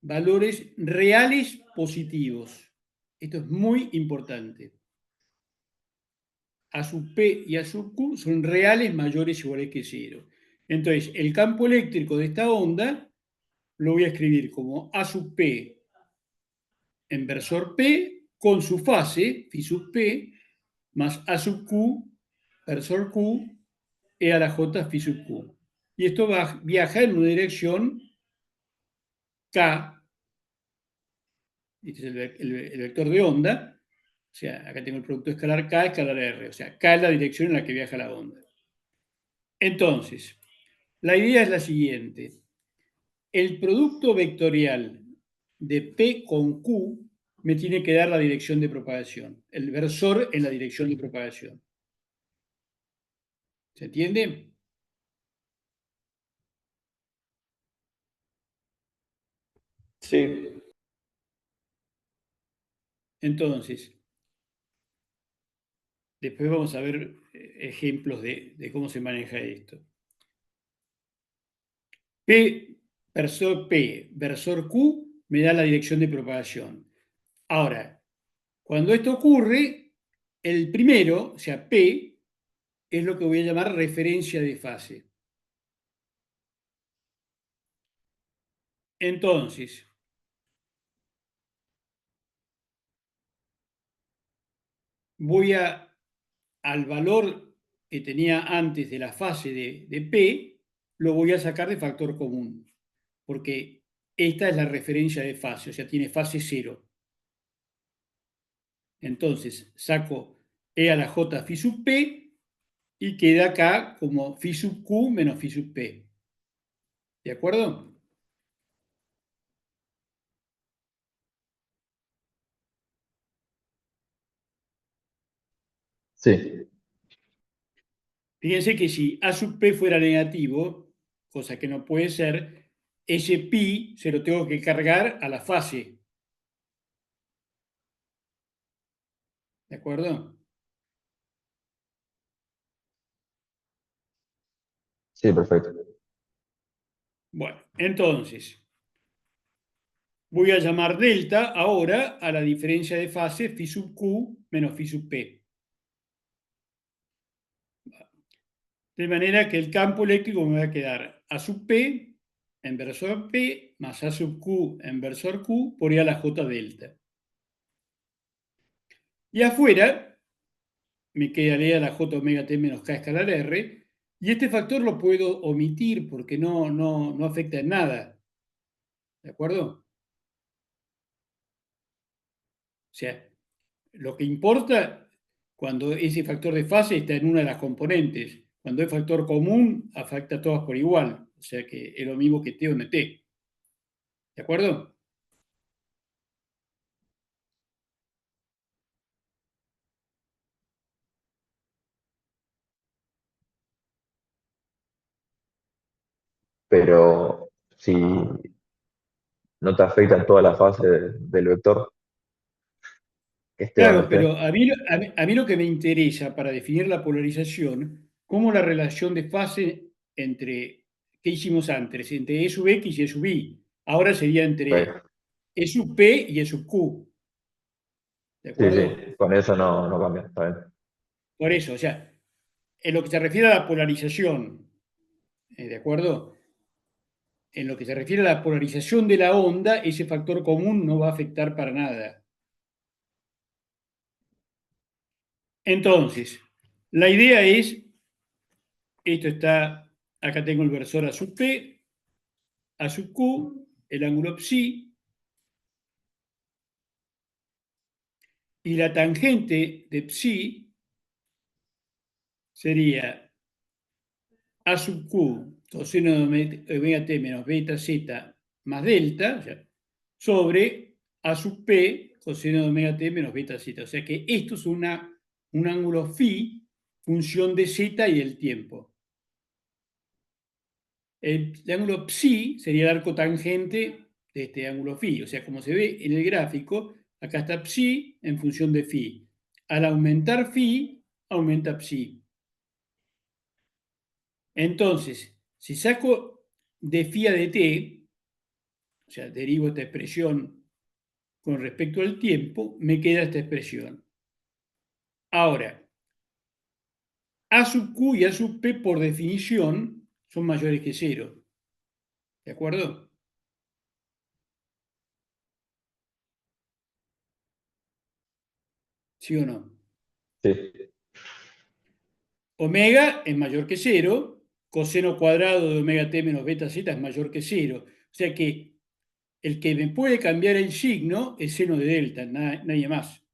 valores reales positivos. Esto es muy importante. A sub P y A sub Q son reales mayores o iguales que cero. Entonces, el campo eléctrico de esta onda lo voy a escribir como A sub P en versor P con su fase, phi sub P, más A sub Q, versor Q, E a la J, phi sub Q. Y esto viaja en una dirección K, este es el vector de onda, o sea, acá tengo el producto escalar K, escalar R, o sea, K es la dirección en la que viaja la onda. Entonces, la idea es la siguiente. El producto vectorial de P con Q me tiene que dar la dirección de propagación, el versor en la dirección de propagación. ¿Se entiende? Sí. Entonces, después vamos a ver ejemplos de cómo se maneja esto. P, versor Q, me da la dirección de propagación. Ahora, cuando esto ocurre, el primero, o sea, P, es lo que voy a llamar referencia de fase. Entonces, voy al valor que tenía antes de la fase de P, lo voy a sacar de factor común, porque esta es la referencia de fase, o sea, tiene fase 0. Entonces, saco E a la J phi sub P y queda acá como phi sub Q menos phi sub P. ¿De acuerdo? Sí. Fíjense que si A sub P fuera negativo, cosa que no puede ser, ese pi se lo tengo que cargar a la fase. ¿De acuerdo? Sí, perfecto. Bueno, entonces, voy a llamar delta ahora a la diferencia de fase phi sub Q menos phi sub P. De manera que el campo eléctrico me va a quedar A sub P en versor P más A sub Q en versor Q por E a la J delta. Y afuera me quedaría la J omega T menos K escalar R, y este factor lo puedo omitir porque no afecta en nada. ¿De acuerdo? O sea, lo que importa cuando ese factor de fase está en una de las componentes. Cuando es factor común, afecta a todas por igual. O sea que es lo mismo que T donde T. ¿De acuerdo? Pero si no te afecta toda la fase del vector, que esté donde Claro, esté. pero a mí lo que me interesa para definir la polarización, como la relación de fase entre, ¿qué hicimos antes? Entre E sub X y E sub Y. Ahora sería entre Ok. E sub P y E sub Q. ¿De Sí, acuerdo? sí, con eso no cambia, está bien. Por eso, o sea, en lo que se refiere a la polarización, ¿de acuerdo? En lo que se refiere a la polarización de la onda, ese factor común no va a afectar para nada. Entonces, la idea es, esto está, acá tengo el versor A sub P, A sub Q, el ángulo psi, y la tangente de psi sería A sub Q coseno de omega t menos beta z más delta, o sea, sobre A sub P coseno de omega t menos beta z. O sea que esto es un ángulo phi, función de z y del tiempo. El ángulo psi sería el arco tangente de este ángulo phi. O sea, como se ve en el gráfico, acá está psi en función de phi. Al aumentar phi, aumenta psi. Entonces, si saco de phi a de t, o sea, derivo esta expresión con respecto al tiempo, me queda esta expresión. Ahora, A sub Q y A sub P por definición son mayores que cero. ¿De acuerdo? ¿Sí o no? Sí, Omega es mayor que cero, coseno cuadrado de omega t menos beta z es mayor que cero. O sea que el que me puede cambiar el signo es seno de delta, nadie más.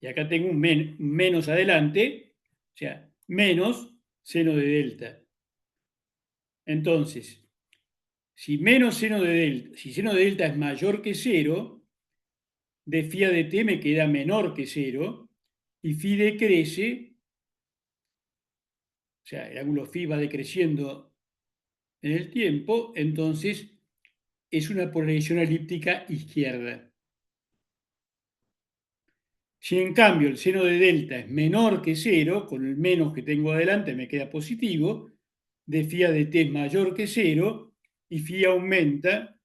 Y acá tengo un menos adelante, o sea, menos seno de delta. Entonces, si menos seno de delta, si seno de delta es mayor que 0, de phi de t me queda menor que 0 y phi decrece, o sea, el ángulo phi va decreciendo en el tiempo, entonces es una polarización elíptica izquierda. Si en cambio el seno de delta es menor que 0, con el menos que tengo adelante me queda positivo, de phi de t es mayor que 0 y phi aumenta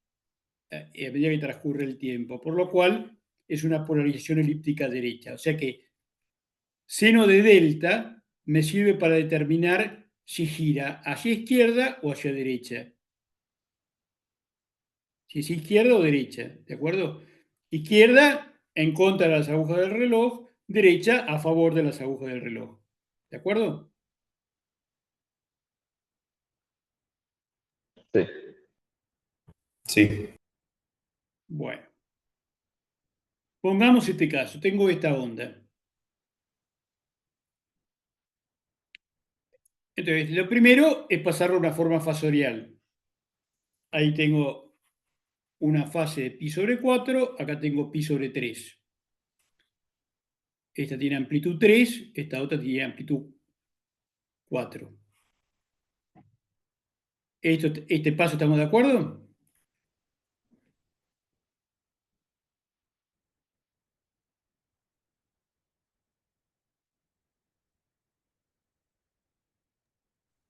a medida que transcurre el tiempo, por lo cual es una polarización elíptica derecha. O sea que seno de delta me sirve para determinar si gira hacia izquierda o hacia derecha. Si es izquierda o derecha, ¿de acuerdo? Izquierda en contra de las agujas del reloj, derecha a favor de las agujas del reloj. ¿De acuerdo? Sí. Sí. Bueno, pongamos este caso. Tengo esta onda. Entonces, lo primero es pasarlo a una forma fasorial. Ahí tengo una fase de pi sobre 4, acá tengo pi sobre 3. Esta tiene amplitud 3, esta otra tiene amplitud 4. Este paso, ¿estamos de acuerdo?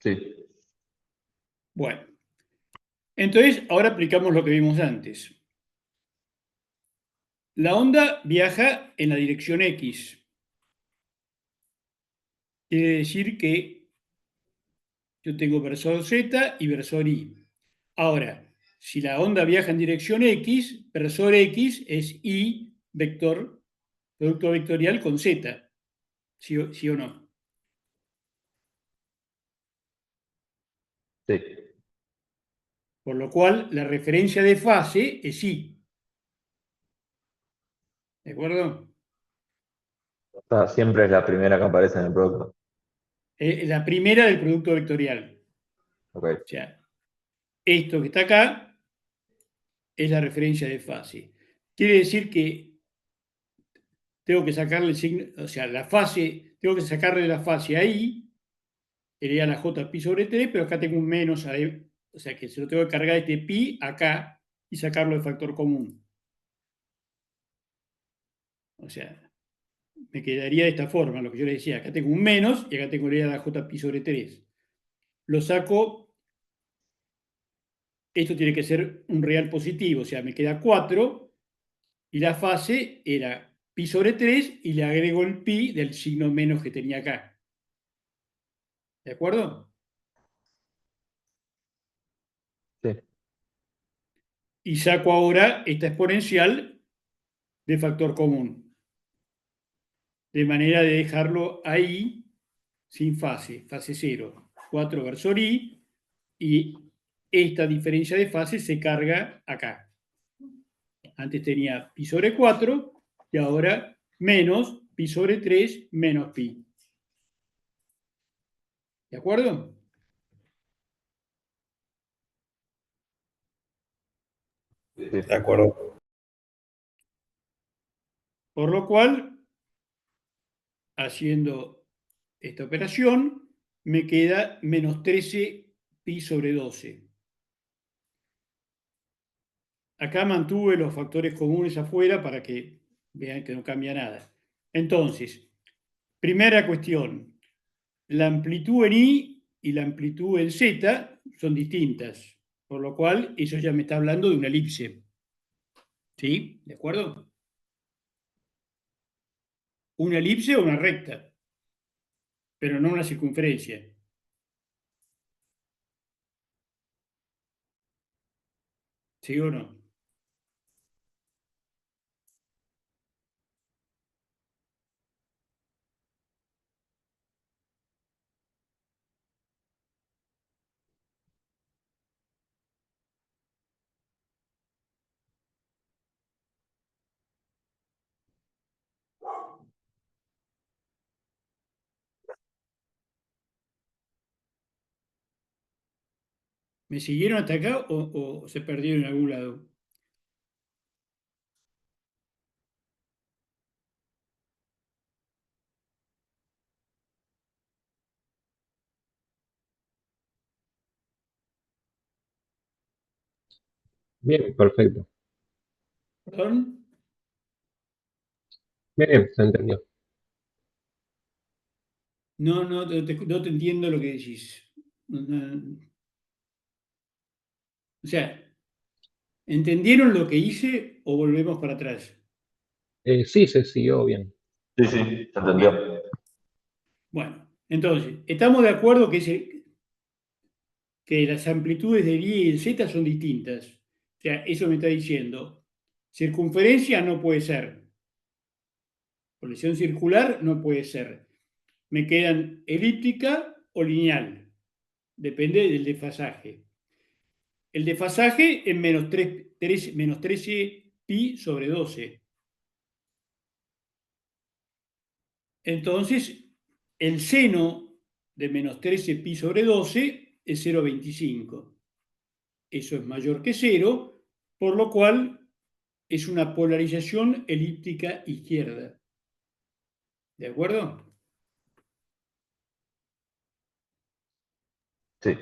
Sí. Bueno, entonces ahora aplicamos lo que vimos antes. La onda viaja en la dirección X. Quiere decir que yo tengo versor Z y versor Y. Ahora, si la onda viaja en dirección X, versor X es Y vector, producto vectorial con Z. ¿Sí o no? Sí. Por lo cual, la referencia de fase es Y. ¿De acuerdo? O sea, siempre es la primera que aparece en el producto. La primera del producto vectorial. Ok. O sea, esto que está acá es la referencia de fase. Quiere decir que tengo que sacarle el signo, o sea, la fase, tengo que sacarle la fase ahí, sería la j pi sobre t, pero acá tengo un menos, ahí, o sea que se lo tengo que cargar este pi acá y sacarlo de factor común. O sea, me quedaría de esta forma, lo que yo le decía, acá tengo un menos y acá tengo la j pi sobre 3. Lo saco, esto tiene que ser un real positivo, o sea, me queda 4 y la fase era pi sobre 3 y le agrego el pi del signo menos que tenía acá. ¿De acuerdo? Sí. Y saco ahora esta exponencial de factor común, de manera de dejarlo ahí sin fase, fase 0, 4 versor i, y esta diferencia de fase se carga acá. Antes tenía pi sobre 4 y ahora menos pi sobre 3 menos pi. ¿De acuerdo? De acuerdo. Por lo cual, haciendo esta operación, me queda menos 13 pi sobre 12. Acá mantuve los factores comunes afuera para que vean que no cambia nada. Entonces, primera cuestión, la amplitud en I y la amplitud en Z son distintas, por lo cual eso ya me está hablando de una elipse. ¿Sí? ¿De acuerdo? Una elipse o una recta, pero no una circunferencia. ¿Sí o no? ¿Me siguieron hasta acá o se perdieron en algún lado? Bien, perfecto. ¿Perdón? Bien, bien, se entendió. No te entiendo lo que decís. O sea, ¿entendieron lo que hice o volvemos para atrás? Sí, se siguió bien. Sí, sí, se entendió. Bien. Bueno, entonces, estamos de acuerdo que las amplitudes del Y y el Z son distintas. O sea, eso me está diciendo, circunferencia no puede ser, proyección circular no puede ser. Me quedan elíptica o lineal, depende del desfasaje. El desfasaje es menos 13 pi sobre 12. Entonces, el seno de menos 13 pi sobre 12 es 0,25. Eso es mayor que 0, por lo cual es una polarización elíptica izquierda. ¿De acuerdo? Sí,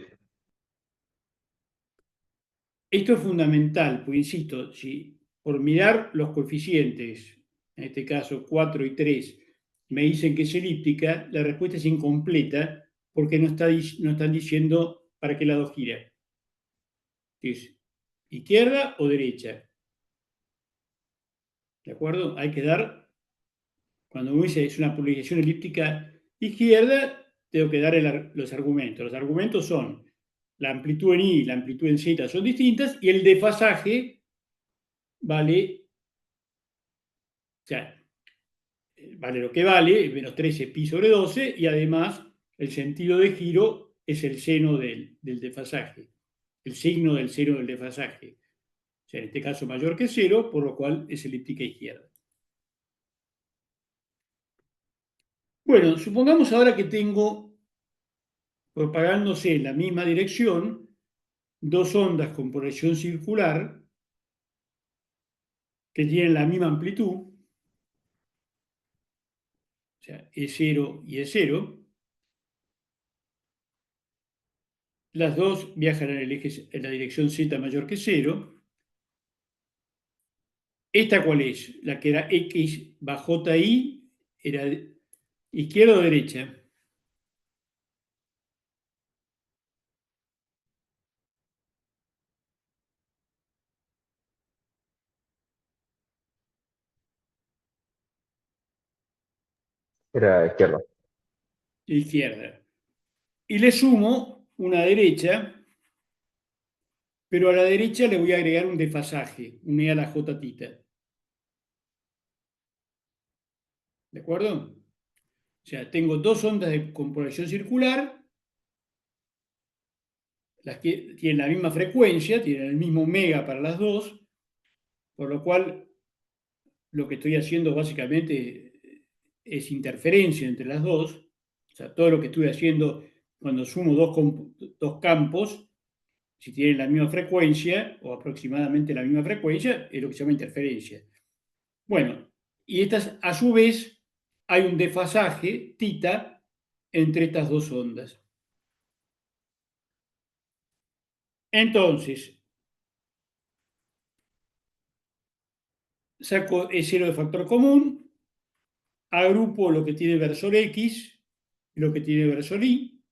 Esto es fundamental, porque insisto, si por mirar los coeficientes, en este caso 4 y 3, me dicen que es elíptica, la respuesta es incompleta porque no están diciendo para qué lado gira. ¿Es izquierda o derecha? ¿De acuerdo? Hay que dar, cuando uno dice es una polarización elíptica izquierda, tengo que dar los argumentos. Los argumentos son la amplitud en Y y la amplitud en Z son distintas y el desfasaje vale, o sea, vale lo que vale, menos 13 pi sobre 12, y además el sentido de giro es el seno del desfasaje, el signo del seno del desfasaje. O sea, en este caso mayor que 0, por lo cual es elíptica izquierda. Bueno, supongamos ahora que tengo, propagándose en la misma dirección, dos ondas con proyección circular que tienen la misma amplitud, o sea, E0 y E0. Las dos viajan en la dirección Z mayor que 0. ¿Esta cuál es? La que era X bajo JI, ¿era izquierda o derecha? era izquierda. Izquierda. Y le sumo una derecha, pero a la derecha le voy a agregar un desfasaje, un E a la J tita. ¿De acuerdo? O sea, tengo dos ondas con proyección circular, las que tienen la misma frecuencia, tienen el mismo omega para las dos, por lo cual lo que estoy haciendo básicamente es interferencia entre las dos. O sea, todo lo que estoy haciendo cuando sumo dos campos, si tienen la misma frecuencia o aproximadamente la misma frecuencia, es lo que se llama interferencia. Bueno, y estas, a su vez, hay un desfasaje, tita, entre estas dos ondas. Entonces, saco E0 de factor común, agrupo lo que tiene versor X y lo que tiene versor Y,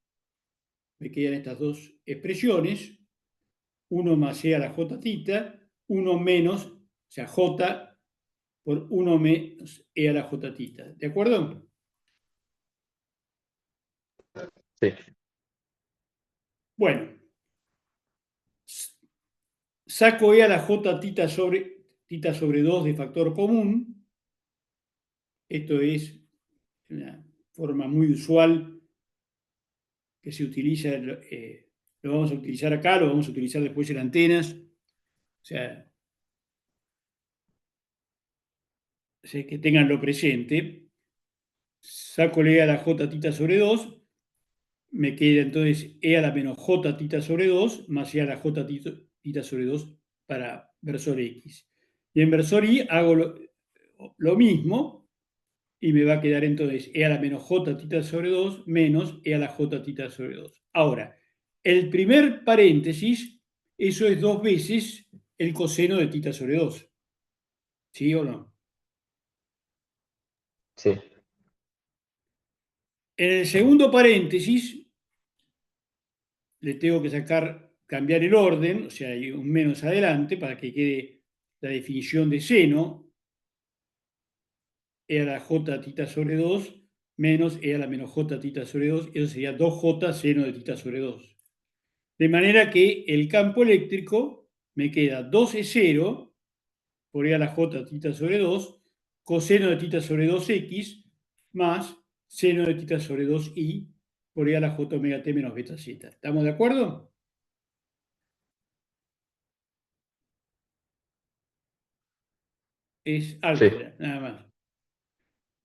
me quedan estas dos expresiones, 1 más E a la J tita, 1 menos, o sea, J por 1 menos E a la J tita. ¿De acuerdo? Sí, Bueno, saco E a la J tita sobre 2 de factor común. Esto es una forma muy usual que se utiliza, lo vamos a utilizar acá, lo vamos a utilizar después en antenas. O sea, que tenganlo presente. Saco E a la J tita sobre 2, me queda entonces E a la menos J tita sobre 2 más E a la J tita sobre 2 para versor X. Y en versor Y hago lo mismo y me va a quedar entonces E a la menos J tita sobre 2 menos E a la J tita sobre 2. Ahora, el primer paréntesis, eso es 2 veces el coseno de tita sobre 2. ¿Sí o no? Sí, En el segundo paréntesis, le tengo que cambiar el orden, o sea, hay un menos adelante para que quede la definición de seno, E a la J tita sobre 2 menos E a la menos J tita sobre 2, eso sería 2J seno de tita sobre 2. De manera que el campo eléctrico me queda 2E0 por E a la J tita sobre 2, coseno de tita sobre 2X, más seno de tita sobre 2Y por E a la J omega T menos beta Z. ¿Estamos de acuerdo? Es sí. álgebra, nada más.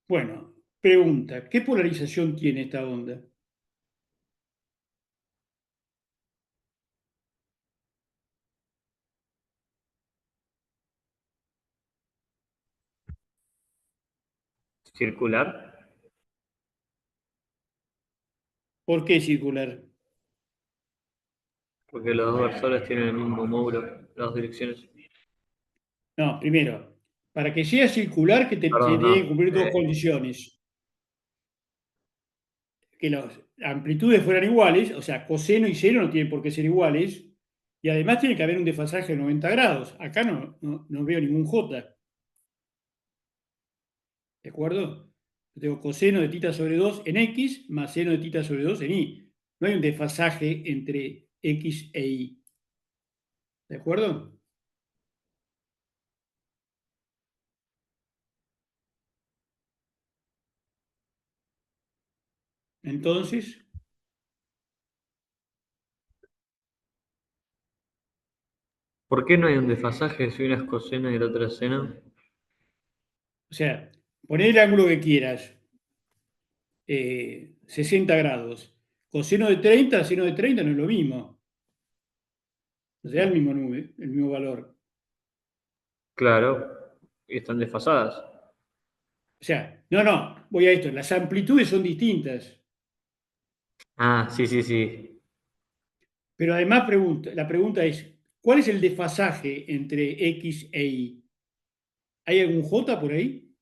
Bueno, pregunta, ¿qué polarización tiene esta onda? Circular, ¿Por qué circular? porque los dos versores tienen el mismo módulo, las dos direcciones. No, primero, para que sea circular, que Perdón, tiene que no. cumplir dos condiciones. Que las amplitudes fueran iguales, o sea, coseno y seno no tienen por qué ser iguales, y además tiene que haber un desfasaje de 90 grados. Acá no veo ningún J, ¿de acuerdo? Yo tengo coseno de tita sobre 2 en X más seno de tita sobre 2 en Y. No hay un desfasaje entre X e Y. ¿De acuerdo? Entonces, ¿Por qué no hay un desfasaje si una es coseno y la otra es seno? o sea, poner el ángulo que quieras, 60 grados. Coseno de 30, seno de 30 no es lo mismo. No sea el mismo valor. Claro, y están desfasadas. O sea, voy a esto. Las amplitudes son distintas. Ah, sí, sí, sí. Pero además la pregunta es, ¿cuál es el desfasaje entre X e Y? ¿Hay algún J por ahí?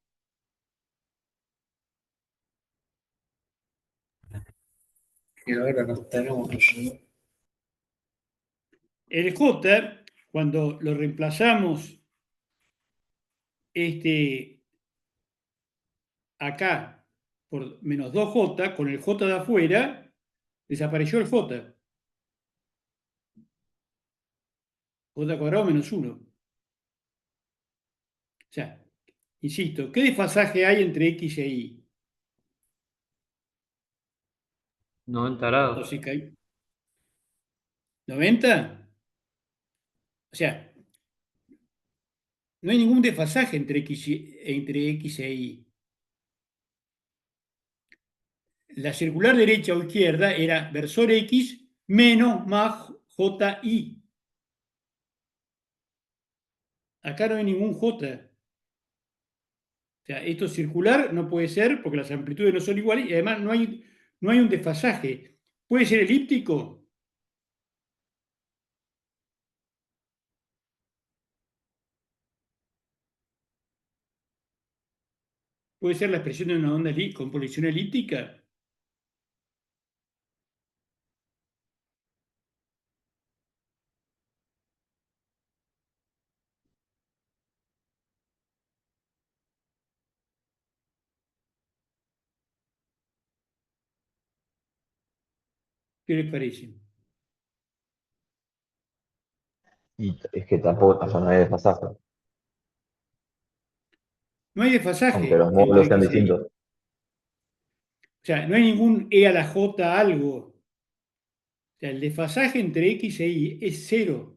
Y ahora no tenemos. El J, cuando lo reemplazamos este, acá por menos 2J, con el J de afuera, desapareció el J. J cuadrado menos 1. O sea, insisto, ¿qué desfasaje hay entre X e Y? 90 grados. Entonces, ¿90? O sea, no hay ningún desfasaje entre X e Y. La circular derecha o izquierda era versor X menos más JI. Acá no hay ningún J. O sea, esto circular no puede ser porque las amplitudes no son iguales y además no hay un desfasaje. ¿Puede ser elíptico? ¿Puede ser la expresión de una onda con posición elíptica? ¿Qué les parece? Y es que tampoco, o sea, no hay desfasaje, No hay aunque desfasaje los entre módulos sean X e Y. distintos. O sea, no hay ningún E a la J algo. O sea, el desfasaje entre X e Y es cero.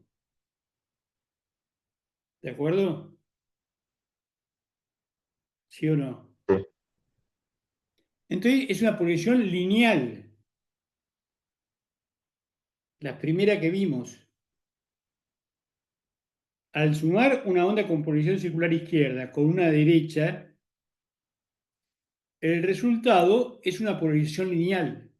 ¿De acuerdo? ¿Sí o no? Sí. Entonces es una progresión lineal. la primera que vimos. Al sumar una onda con polarización circular izquierda con una derecha, el resultado es una polarización lineal.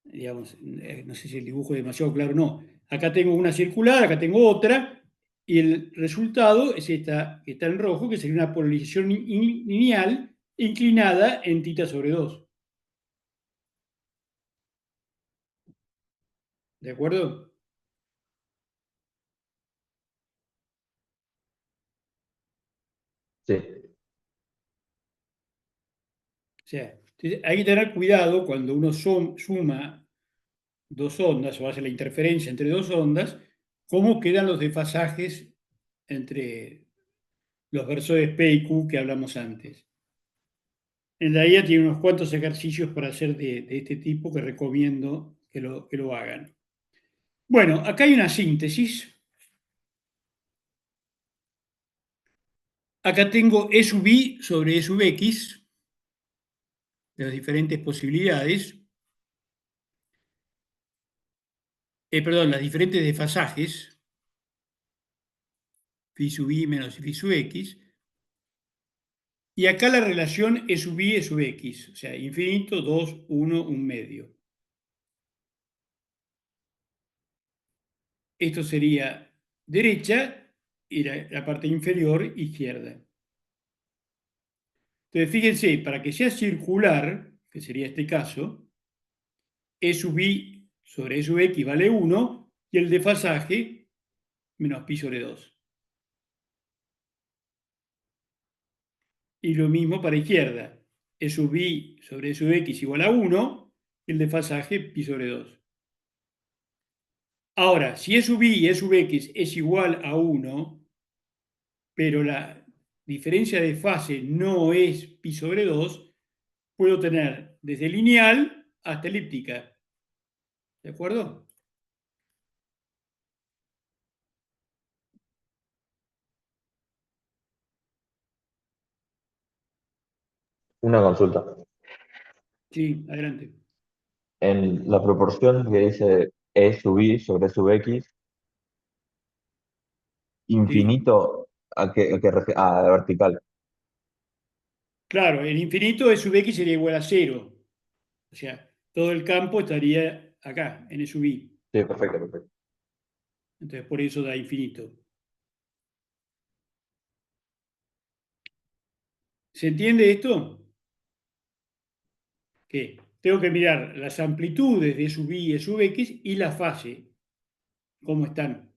Digamos, no sé si el dibujo es demasiado claro o no. Acá tengo una circular, acá tengo otra, y el resultado es esta que está en rojo, que sería una polarización lineal inclinada en θ/2. ¿De acuerdo? Sí, O sea, entonces hay que tener cuidado cuando uno suma dos ondas o hace la interferencia entre dos ondas, cómo quedan los desfasajes entre los versores P y Q que hablamos antes. En la IA tiene unos cuantos ejercicios para hacer de este tipo que recomiendo que lo hagan. Bueno, acá hay una síntesis. Acá tengo E sub I sobre E sub X, de las diferentes posibilidades. Perdón, las diferentes desfasajes, phi sub I menos phi sub X. Y acá la relación E sub I, E sub X, o sea, infinito, 2, 1, 1 medio. Esto sería derecha y la parte inferior izquierda. Entonces, fíjense, para que sea circular, que sería este caso, E sub I sobre E sub X vale 1 y el desfasaje menos pi sobre 2. Y lo mismo para izquierda. E sub I sobre E sub X igual a 1 y el desfasaje pi sobre 2. Ahora, si E sub I y E sub X es igual a 1, pero la diferencia de fase no es pi sobre 2, puedo tener desde lineal hasta elíptica. ¿De acuerdo? una consulta. Sí, adelante. En la proporción que dice E sub I sobre E sub X, Sí. infinito, ¿a vertical? Claro, el infinito E sub X sería igual a 0. O sea, todo el campo estaría acá, en E sub I. Sí, perfecto, perfecto. Entonces, por eso da infinito. ¿Se entiende esto? Que tengo que mirar las amplitudes de E sub I y E sub X y la fase, cómo están.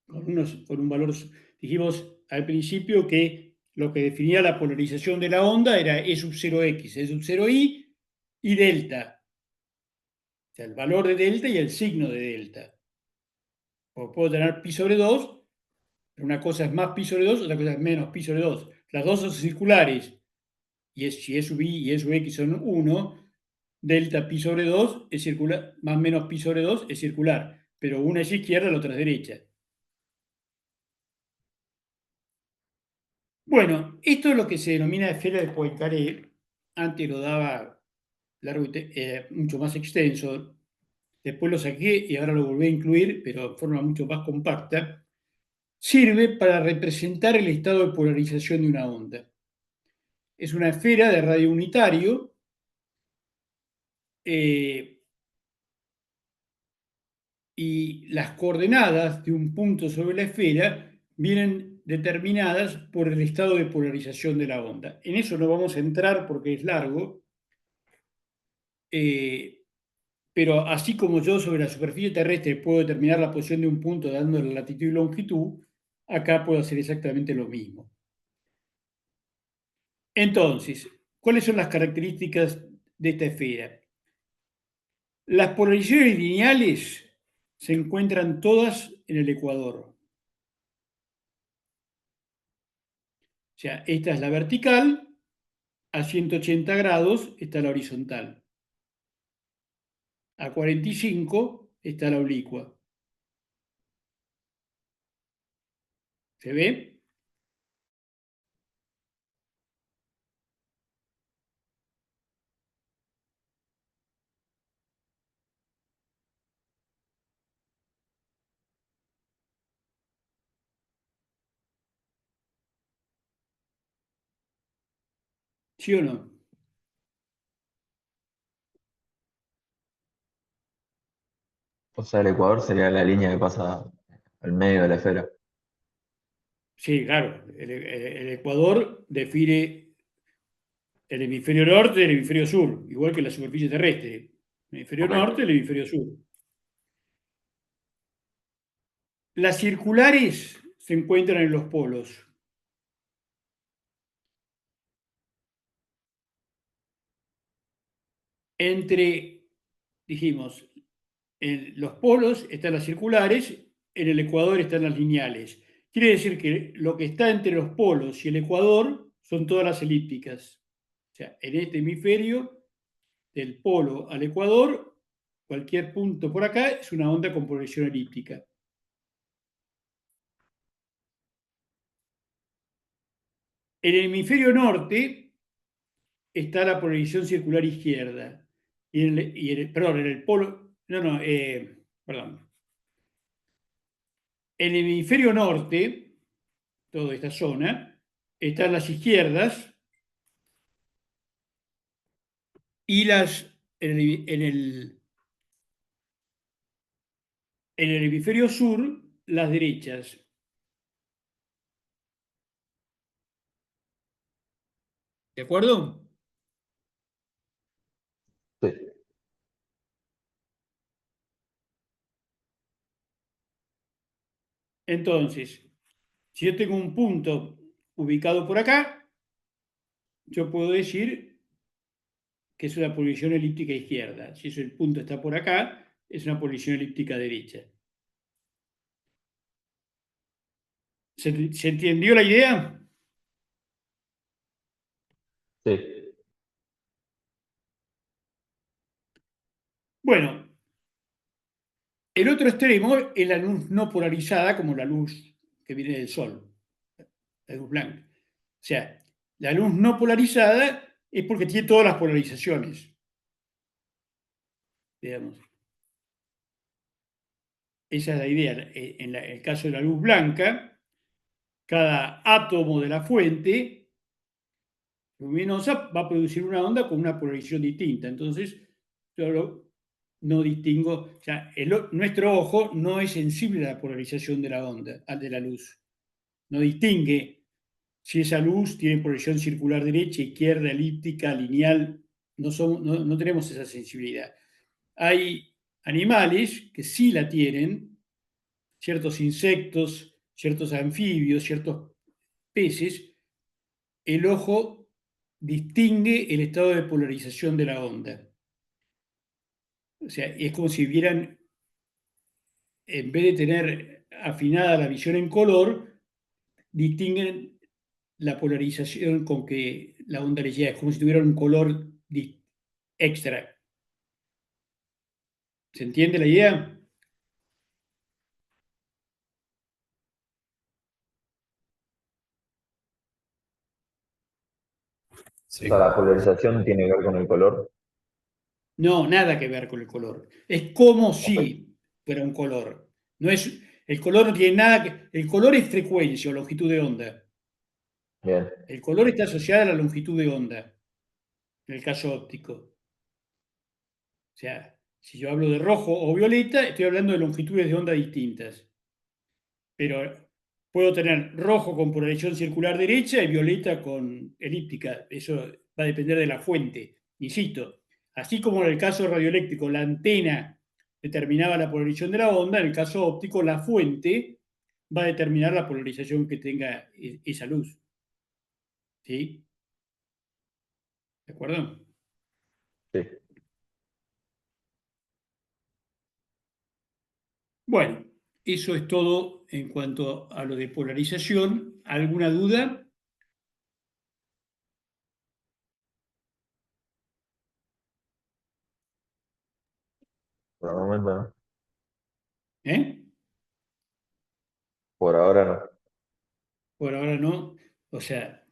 Con un valor, dijimos al principio que lo que definía la polarización de la onda era E sub 0x, E sub 0i y delta. O sea, el valor de delta y el signo de delta. O puedo tener pi sobre 2, pero una cosa es más pi sobre 2, otra cosa es menos pi sobre 2. Las dos son circulares, y si E sub i y E sub x son 1, delta pi sobre 2 es circular, más menos pi sobre 2 es circular, pero una es izquierda, la otra es derecha. Bueno, esto es lo que se denomina esfera de Poincaré. Antes lo daba largo mucho más extenso. Después lo saqué y ahora lo volví a incluir, pero de forma mucho más compacta. Sirve para representar el estado de polarización de una onda. Es una esfera de radio unitario y las coordenadas de un punto sobre la esfera vienen determinadas por el estado de polarización de la onda. En eso no vamos a entrar porque es largo, pero así como yo sobre la superficie terrestre puedo determinar la posición de un punto dando la latitud y longitud, acá puedo hacer exactamente lo mismo. Entonces, ¿cuáles son las características de esta esfera? Las polarizaciones lineales se encuentran todas en el ecuador. O sea, esta es la vertical, a 180 grados está la horizontal, a 45 está la oblicua. ¿Se ve? ¿Sí o no? O sea, el Ecuador sería la línea que pasa al medio de la esfera. Sí, claro. El Ecuador define el hemisferio norte y el hemisferio sur, igual que la superficie terrestre. El hemisferio Ok. norte y el hemisferio sur. Las circulares se encuentran en los polos. Entre, dijimos, en los polos están las circulares, en el ecuador están las lineales. Quiere decir que lo que está entre los polos y el ecuador son todas las elípticas. O sea, en este hemisferio, del polo al ecuador, cualquier punto por acá es una onda con progresión elíptica. En el hemisferio norte está la progresión circular izquierda. Perdón, en el polo, no, no, perdón. En el hemisferio norte, toda esta zona, están las izquierdas y en el hemisferio sur, las derechas. ¿De acuerdo? Sí, Entonces, si yo tengo un punto ubicado por acá, yo puedo decir que es una posición elíptica izquierda. Si el punto está por acá, es una posición elíptica derecha. ¿Se entendió la idea? sí, Bueno, el otro extremo es la luz no polarizada, como la luz que viene del Sol, la luz blanca. O sea, la luz no polarizada es porque tiene todas las polarizaciones, digamos. Esa es la idea. En el caso de la luz blanca, cada átomo de la fuente luminosa va a producir una onda con una polarización distinta. Entonces, yo no distingo, o sea, nuestro ojo no es sensible a la polarización de la onda, de la luz. No distingue si esa luz tiene polarización circular derecha, izquierda, elíptica, lineal. No tenemos esa sensibilidad. Hay animales que sí la tienen, ciertos insectos, ciertos anfibios, ciertos peces. El ojo distingue el estado de polarización de la onda. O sea, es como si vieran, en vez de tener afinada la visión en color, distinguen la polarización con que la onda les llega. Es como si tuvieran un color extra. ¿Se entiende la idea? o sea, la polarización tiene que ver con el color. No, nada que ver con el color. Es como Ok, si fuera un color. No es, el color no tiene nada que. El color es frecuencia o longitud de onda. bien, El color está asociado a la longitud de onda, en el caso óptico. O sea, si yo hablo de rojo o violeta, estoy hablando de longitudes de onda distintas. Pero puedo tener rojo con polarización circular derecha y violeta con elíptica. Eso va a depender de la fuente. Insisto, así como en el caso radioeléctrico la antena determinaba la polarización de la onda, en el caso óptico la fuente va a determinar la polarización que tenga esa luz. ¿Sí? ¿De acuerdo? sí. Bueno, eso es todo en cuanto a lo de polarización. ¿Alguna duda? Por el momento no. ¿Eh? Por ahora no. Por ahora no. O sea,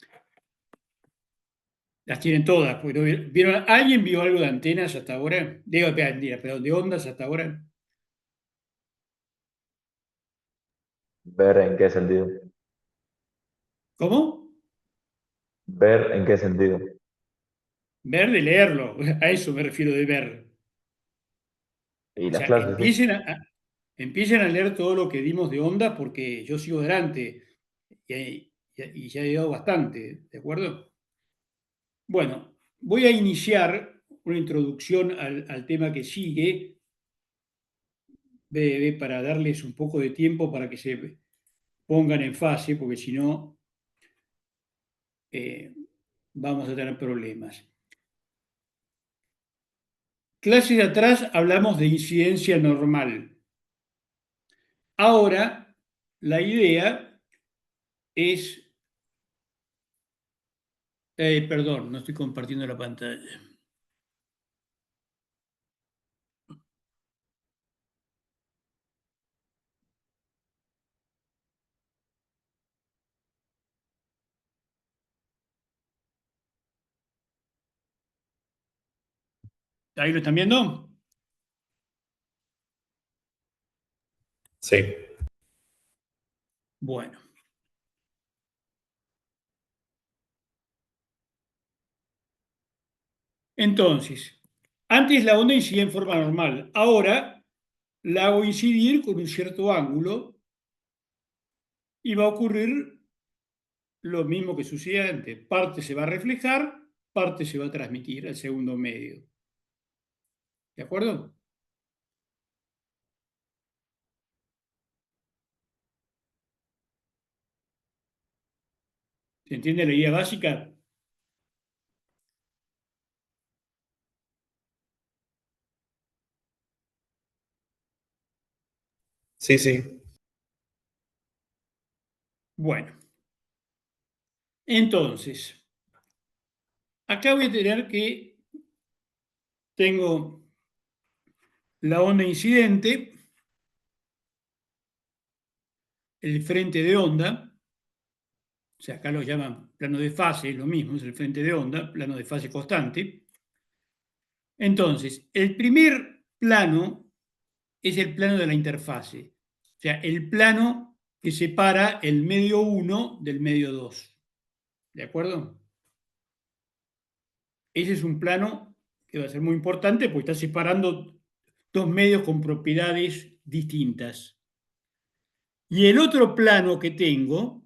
las tienen todas. Porque ¿alguien vio algo de antenas hasta ahora? Digo, mentira, perdón, de ondas hasta ahora. ¿Ver en qué sentido? ¿Cómo? ¿Ver en qué sentido? Ver de leerlo, a eso me refiero de ver. Y O las sea, clases, sí. empiecen a leer todo lo que dimos de onda porque yo sigo adelante y ya he dado bastante, ¿de acuerdo? Bueno, voy a iniciar una introducción al tema que sigue, para darles un poco de tiempo para que se pongan en fase, porque si no, eh, vamos a tener problemas. Clases de atrás hablamos de incidencia normal. Ahora, la idea es, perdón, no estoy compartiendo la pantalla. ¿Ahí lo están viendo? Sí. Bueno. Entonces, antes la onda incidía en forma normal. Ahora la hago incidir con un cierto ángulo y va a ocurrir lo mismo que sucedía antes. Parte se va a reflejar, parte se va a transmitir al segundo medio. ¿De acuerdo? ¿Se entiende la idea básica? Sí, sí. Bueno, entonces, acá voy a tener que tengo la onda incidente, el frente de onda, o sea, acá lo llaman plano de fase, es lo mismo, es el frente de onda, plano de fase constante. Entonces, el primer plano es el plano de la interfase, o sea, el plano que separa el medio 1 del medio 2. ¿De acuerdo? Ese es un plano que va a ser muy importante porque está separando dos medios con propiedades distintas. Y el otro plano que tengo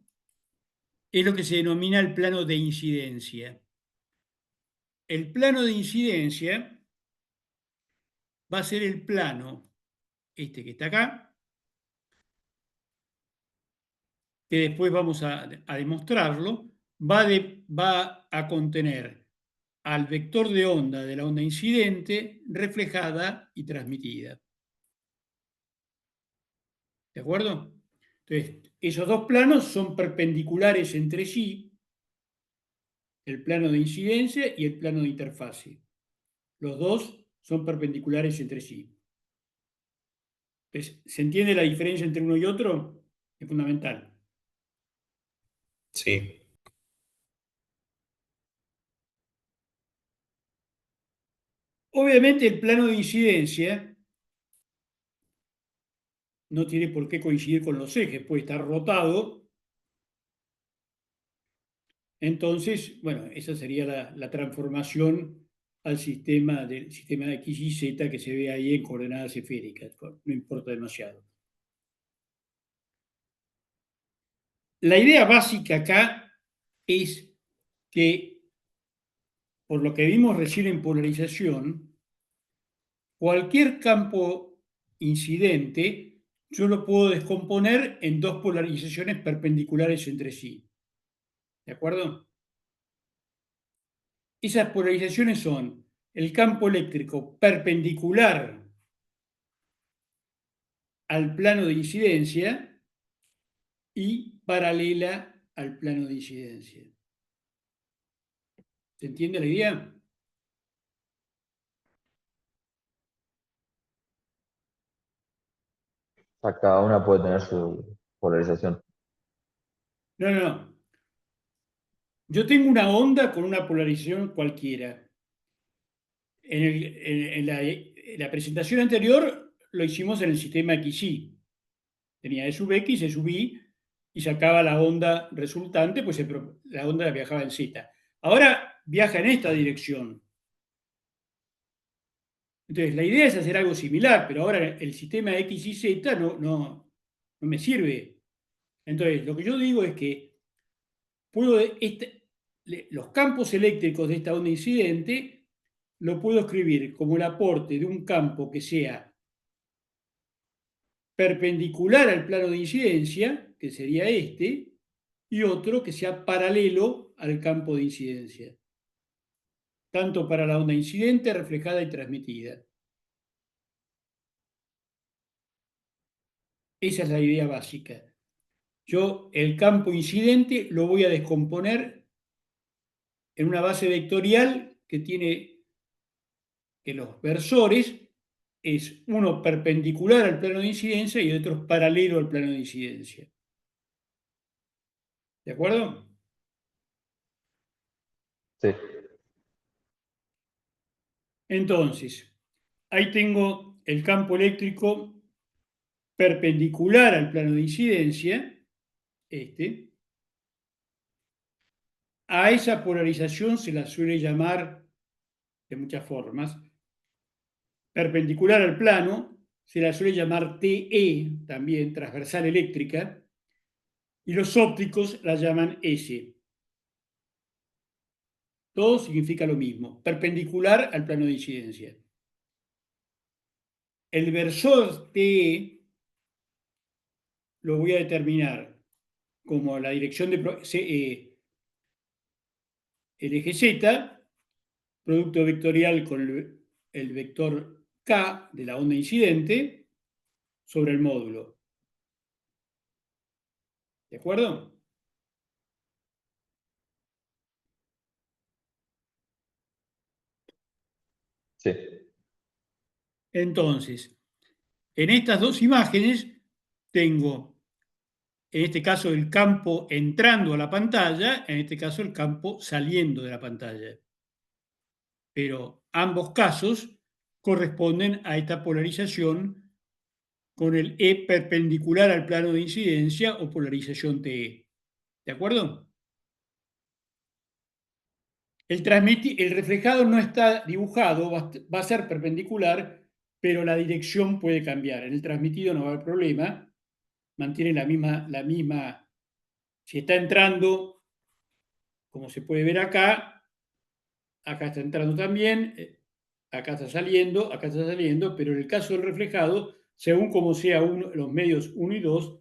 es lo que se denomina el plano de incidencia. El plano de incidencia va a ser el plano, este que está acá, que después vamos a demostrarlo, va a contener al vector de onda de la onda incidente reflejada y transmitida. ¿De acuerdo? Entonces, esos dos planos son perpendiculares entre sí, el plano de incidencia y el plano de interfase. Los dos son perpendiculares entre sí. Entonces, ¿se entiende la diferencia entre uno y otro? Es fundamental. Sí. Obviamente el plano de incidencia no tiene por qué coincidir con los ejes, puede estar rotado. Entonces, bueno, esa sería la transformación al del sistema de X y Z que se ve ahí en coordenadas esféricas. No importa demasiado. La idea básica acá es que, por lo que vimos recién en polarización, cualquier campo incidente yo lo puedo descomponer en dos polarizaciones perpendiculares entre sí. ¿De acuerdo? Esas polarizaciones son el campo eléctrico perpendicular al plano de incidencia y paralela al plano de incidencia. ¿Se entiende la idea? O sea, cada una puede tener su polarización. No, no, no. Yo tengo una onda con una polarización cualquiera. En la presentación anterior lo hicimos en el sistema XY. Tenía E sub X, E sub Y, y sacaba la onda resultante, pues la onda viajaba en Z. Ahora viaja en esta dirección. Entonces, la idea es hacer algo similar, pero ahora el sistema X y Z no me sirve. Entonces, lo que yo digo es que puedo, los campos eléctricos de esta onda incidente lo puedo escribir como el aporte de un campo que sea perpendicular al plano de incidencia, que sería este, y otro que sea paralelo al campo de incidencia, tanto para la onda incidente, reflejada y transmitida. Esa es la idea básica. Yo el campo incidente lo voy a descomponer en una base vectorial que tiene que los versores es uno perpendicular al plano de incidencia y otro paralelo al plano de incidencia. ¿De acuerdo? Sí, Entonces, ahí tengo el campo eléctrico perpendicular al plano de incidencia, este. A esa polarización se la suele llamar de muchas formas. Perpendicular al plano se la suele llamar TE, también transversal eléctrica, y los ópticos la llaman S. Todo significa lo mismo, perpendicular al plano de incidencia. El versor TE lo voy a determinar como la dirección de el eje Z, producto vectorial con el vector K de la onda incidente sobre el módulo. ¿De acuerdo? sí, Entonces, en estas dos imágenes tengo, en este caso, el campo entrando a la pantalla, en este caso, el campo saliendo de la pantalla. Pero ambos casos corresponden a esta polarización con el E perpendicular al plano de incidencia o polarización TE. ¿De acuerdo? El reflejado no está dibujado, va a ser perpendicular, pero la dirección puede cambiar. En el transmitido no va a haber problema, mantiene si está entrando, como se puede ver acá está entrando también, acá está saliendo, pero en el caso del reflejado, según como sea los medios 1 y 2,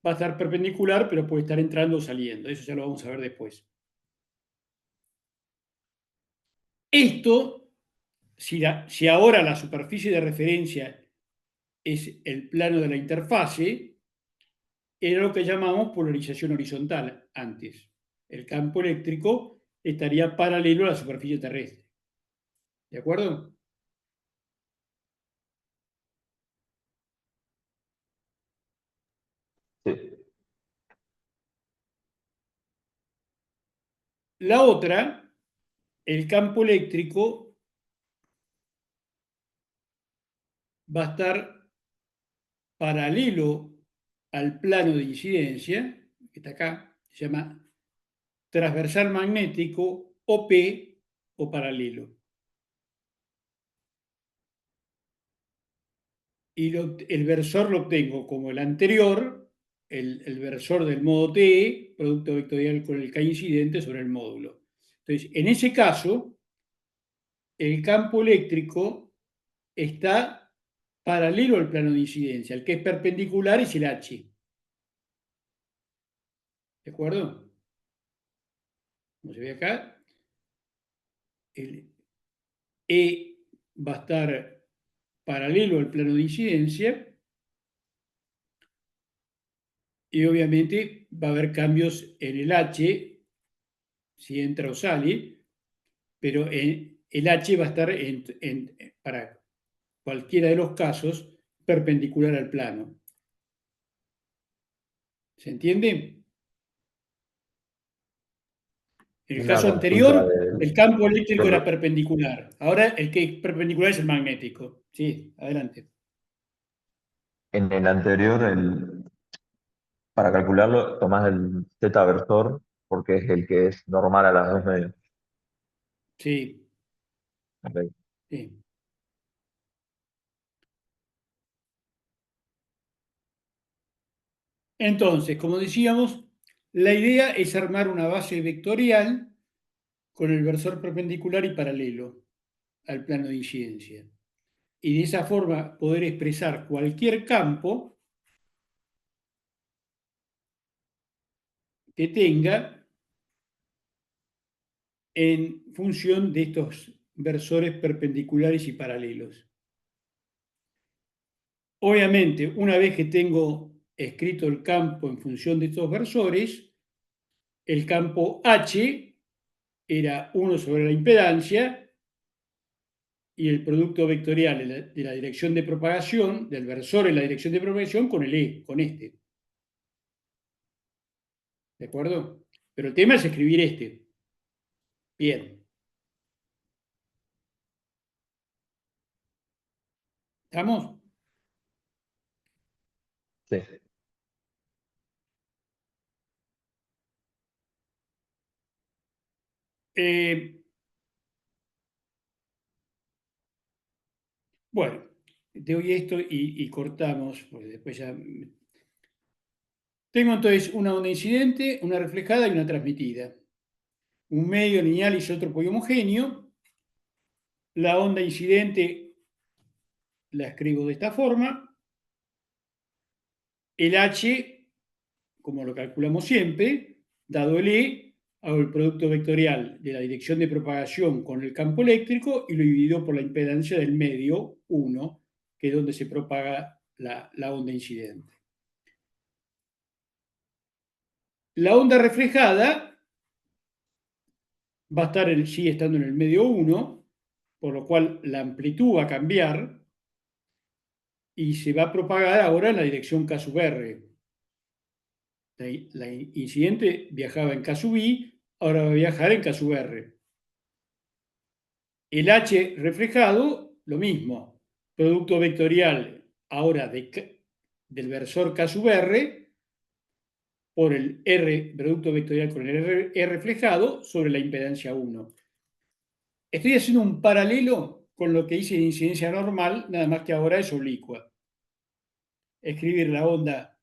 va a estar perpendicular, pero puede estar entrando o saliendo. Eso ya lo vamos a ver después. Esto, si ahora la superficie de referencia es el plano de la interfase, era lo que llamamos polarización horizontal antes. El campo eléctrico estaría paralelo a la superficie terrestre. ¿De acuerdo? sí, La otra, el campo eléctrico va a estar paralelo al plano de incidencia, que está acá, se llama transversal magnético, OP o paralelo. Y el versor lo obtengo como el anterior, el versor del modo TE, producto vectorial con el K incidente sobre el módulo. Entonces, en ese caso, el campo eléctrico está paralelo al plano de incidencia. El que es perpendicular es el H. ¿De acuerdo? Como se ve acá, el E va a estar paralelo al plano de incidencia y obviamente va a haber cambios en el H si entra o sale, pero el H va a estar para cualquiera de los casos perpendicular al plano. ¿Se entiende? En el una caso consulta anterior, el campo eléctrico era del- perpendicular. Ahora el que es perpendicular es el magnético. Sí, adelante. en el anterior, para calcularlo, tomás el Z versor porque es el que es normal a las dos medios. Sí, Ok. sí. Entonces, como decíamos, la idea es armar una base vectorial con el versor perpendicular y paralelo al plano de incidencia. Y de esa forma poder expresar cualquier campo que tenga en función de estos versores perpendiculares y paralelos. Obviamente, una vez que tengo escrito el campo en función de estos versores, el campo H era 1 sobre la impedancia y el producto vectorial de la dirección de propagación, del versor en la dirección de propagación con el E, con este. ¿De acuerdo? Pero el tema es escribir este. Bien. ¿Estamos? Sí. Bueno, te doy esto y cortamos, porque después ya... Tengo entonces una onda incidente, una reflejada y una transmitida. Un medio lineal isótropo y homogéneo. La onda incidente la escribo de esta forma. El H, como lo calculamos siempre, dado el E, hago el producto vectorial de la dirección de propagación con el campo eléctrico y lo divido por la impedancia del medio 1, que es donde se propaga la onda incidente. La onda reflejada va a estar, sigue estando en el medio 1, por lo cual la amplitud va a cambiar y se va a propagar ahora en la dirección K sub R. La incidente viajaba en K sub I, ahora va a viajar en K sub R. El H reflejado, lo mismo. Producto vectorial ahora del versor K sub R por el R, producto vectorial con el R reflejado sobre la impedancia 1. Estoy haciendo un paralelo con lo que hice de incidencia normal, nada más que ahora es oblicua. Escribir la onda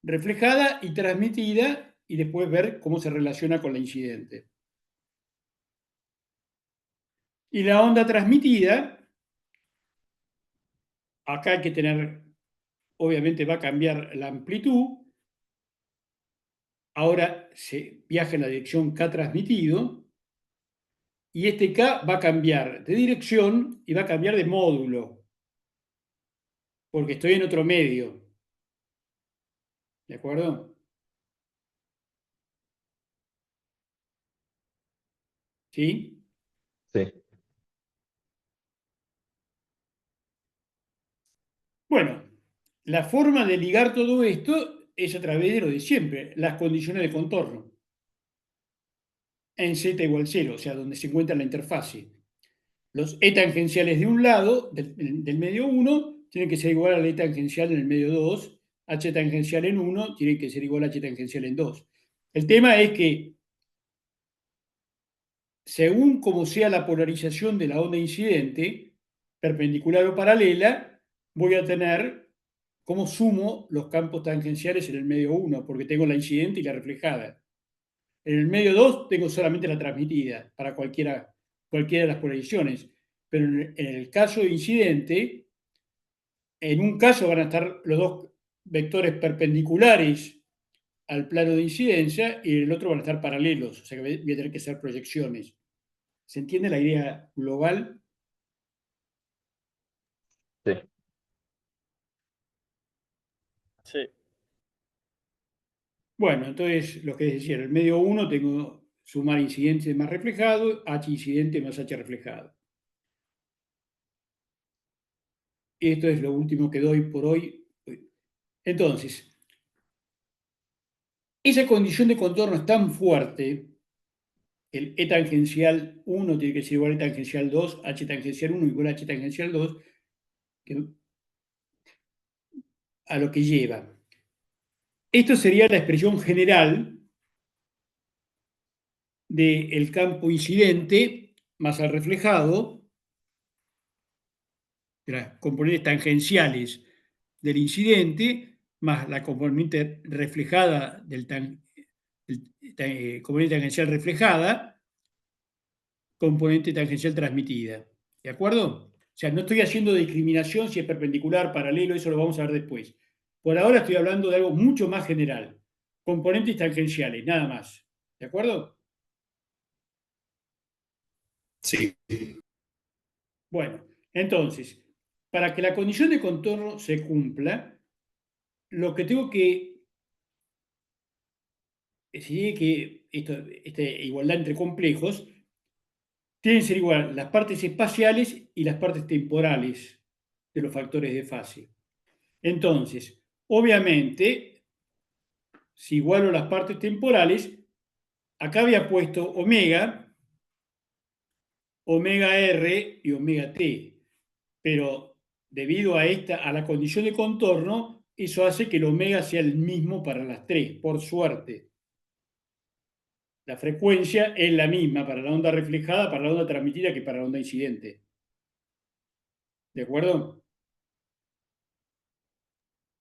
reflejada y transmitida y después ver cómo se relaciona con la incidente. Y la onda transmitida, acá hay que tener, obviamente va a cambiar la amplitud, ahora se viaja en la dirección K transmitido, y este K va a cambiar de dirección y va a cambiar de módulo, porque estoy en otro medio. ¿De acuerdo? ¿Sí? Sí. Bueno, la forma de ligar todo esto es a través de lo de siempre, las condiciones de contorno. En z igual 0, o sea, donde se encuentra la interfase. Los E tangenciales de un lado, del medio 1, tienen que ser igual al E tangencial en el medio 2, H tangencial en 1 tiene que ser igual a H tangencial en 2. El tema es que, según como sea la polarización de la onda incidente, perpendicular o paralela, voy a tener cómo sumo los campos tangenciales en el medio 1, porque tengo la incidente y la reflejada. En el medio 2 tengo solamente la transmitida para cualquiera de las polarizaciones. Pero en el caso de incidente, en un caso van a estar los dos vectores perpendiculares al plano de incidencia y en el otro van a estar paralelos, o sea que voy a tener que hacer proyecciones. ¿Se entiende la idea global? Sí. Sí. Bueno, entonces lo que decía, en el medio 1 tengo sumar incidente más reflejado, H incidente más H reflejado. Esto es lo último que doy por hoy. Entonces, esa condición de contorno es tan fuerte, el E tangencial 1 tiene que ser igual a E tangencial 2, H tangencial 1 igual a H tangencial 2, a lo que lleva. Esto sería la expresión general del campo incidente más al reflejado, de las componentes tangenciales del incidente, más la componente reflejada componente tangencial reflejada, componente tangencial transmitida. ¿De acuerdo? O sea, no estoy haciendo discriminación si es perpendicular, paralelo, eso lo vamos a ver después. Por ahora estoy hablando de algo mucho más general. Componentes tangenciales, nada más. ¿De acuerdo? Sí. Bueno, entonces, para que la condición de contorno se cumpla, lo que tengo que decidir que esta igualdad entre complejos tienen que ser igual las partes espaciales y las partes temporales de los factores de fase. Entonces, obviamente, si igualo las partes temporales, acá había puesto omega, omega R y omega T, pero debido a la condición de contorno, eso hace que el omega sea el mismo para las tres, por suerte. La frecuencia es la misma para la onda reflejada, para la onda transmitida que para la onda incidente. ¿De acuerdo?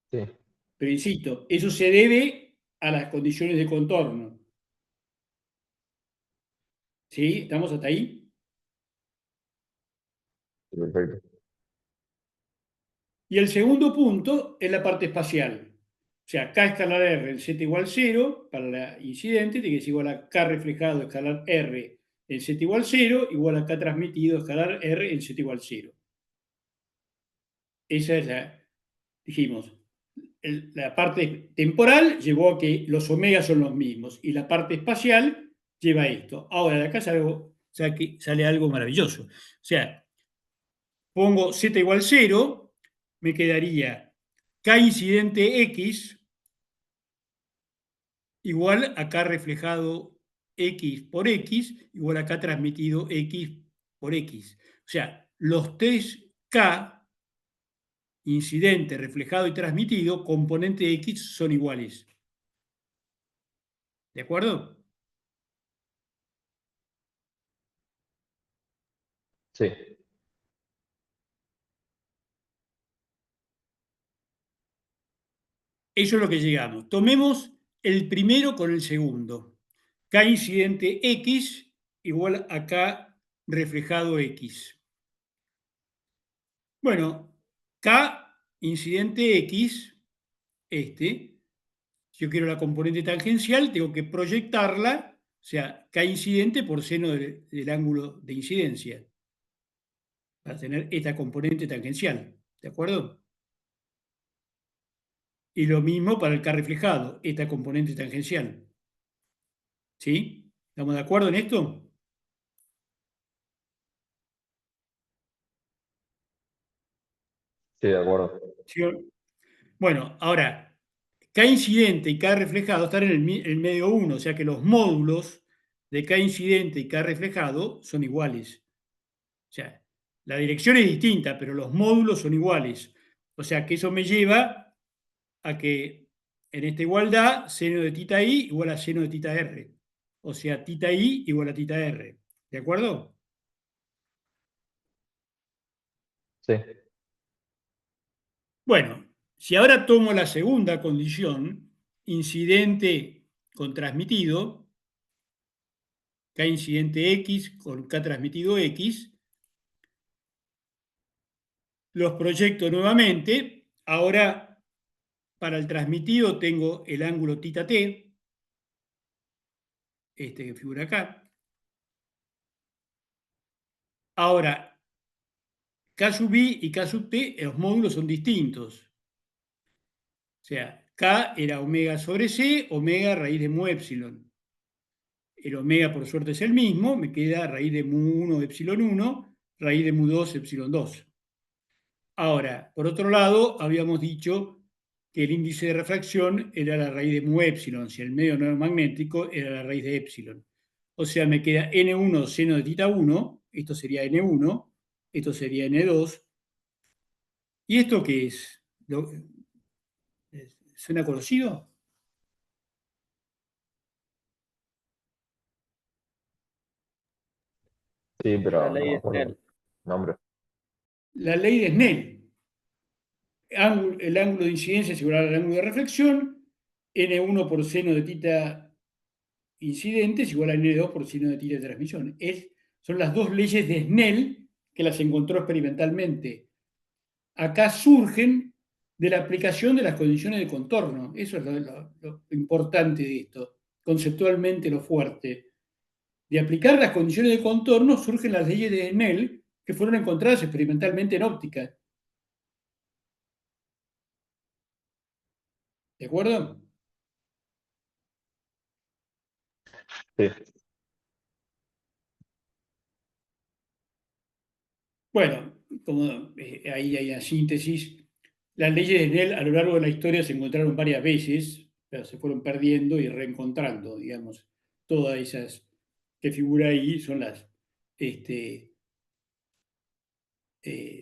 Sí, Pero insisto, eso se debe a las condiciones de contorno. ¿Sí? ¿Estamos hasta ahí? perfecto. Y el segundo punto es la parte espacial. O sea, K escalar R en Z igual 0 para la incidente, tiene que ser igual a K reflejado escalar R en Z igual 0, igual a K transmitido escalar R en Z igual 0. Esa es dijimos, la parte temporal llevó a que los omegas son los mismos y la parte espacial lleva a esto. Ahora, de acá sale algo maravilloso. O sea, pongo Z igual 0, me quedaría K incidente X igual a K reflejado X por X igual a K transmitido X por X. O sea, los tres K, incidente, reflejado y transmitido, componente de X, son iguales. ¿De acuerdo? Sí, Eso es lo que llegamos. Tomemos el primero con el segundo. K incidente X igual a K reflejado X. Bueno, K incidente X, si yo quiero la componente tangencial, tengo que proyectarla, o sea, K incidente por seno del ángulo de incidencia, para tener esta componente tangencial. ¿De acuerdo? Y lo mismo para el K reflejado, esta componente tangencial. ¿Sí? ¿Estamos de acuerdo en esto? sí, de acuerdo. ¿Sí? Bueno, ahora, K incidente y K reflejado están en el medio 1, o sea que los módulos de K incidente y K reflejado son iguales. O sea, la dirección es distinta, pero los módulos son iguales. O sea que eso me lleva a que en esta igualdad, seno de tita i igual a seno de tita r. O sea, tita i igual a tita r. ¿De acuerdo? Sí, Bueno, si ahora tomo la segunda condición, incidente con transmitido, K incidente X con K transmitido X, los proyecto nuevamente. Ahora, para el transmitido tengo el ángulo tita t, este que figura acá. Ahora, K sub i y K sub t, los módulos son distintos. O sea, K era omega sobre C, omega raíz de mu epsilon. El omega, por suerte, es el mismo, me queda raíz de mu 1 epsilon 1, raíz de mu 2 epsilon 2. Ahora, por otro lado, habíamos dicho que el índice de refracción era la raíz de mu epsilon, si el medio no era magnético, era la raíz de epsilon. O sea, me queda n1 seno de tita 1, esto sería n1, esto sería n2. ¿Y esto qué es? ¿Suena conocido? sí, La pero no ley me de acuerdo Snell. el nombre. La ley de Snell. el ángulo de incidencia es igual al ángulo de reflexión, N1 por seno de θ incidente es igual a N2 por seno de θ de transmisión. Son las dos leyes de Snell que las encontró experimentalmente. Acá surgen de la aplicación de las condiciones de contorno. Eso es lo importante de esto, conceptualmente lo fuerte. De aplicar las condiciones de contorno surgen las leyes de Snell que fueron encontradas experimentalmente en óptica. ¿De acuerdo? Sí. Bueno, como ahí hay una síntesis, las leyes de Snell a lo largo de la historia se encontraron varias veces, pero se fueron perdiendo y reencontrando, digamos. Todas esas que figura ahí son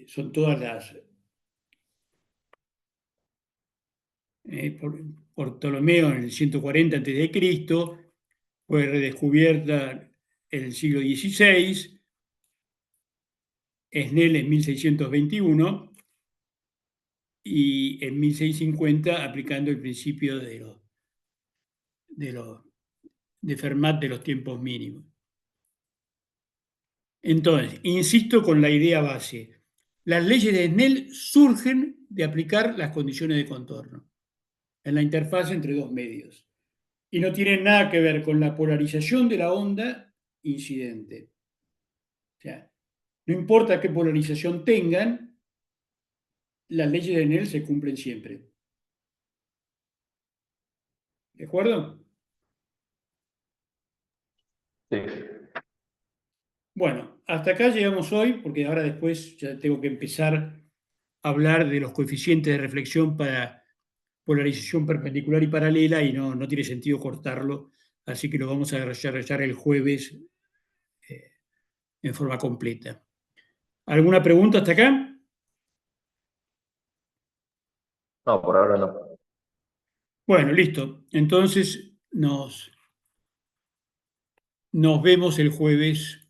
son todas las por Ptolomeo en el 140 a.C., fue redescubierta en el siglo XVI, Snell en 1621 y en 1650 aplicando el principio de Fermat de los tiempos mínimos. Entonces, insisto con la idea base. Las leyes de Snell surgen de aplicar las condiciones de contorno en la interfaz entre dos medios y no tienen nada que ver con la polarización de la onda incidente. O sea, no importa qué polarización tengan, las leyes de Snell se cumplen siempre. ¿De acuerdo? Sí. Bueno, hasta acá llegamos hoy, porque ahora después ya tengo que empezar a hablar de los coeficientes de reflexión para polarización perpendicular y paralela y no tiene sentido cortarlo, así que lo vamos a desarrollar el jueves en forma completa. ¿Alguna pregunta hasta acá? No, por ahora no. Bueno, listo. Entonces nos vemos el jueves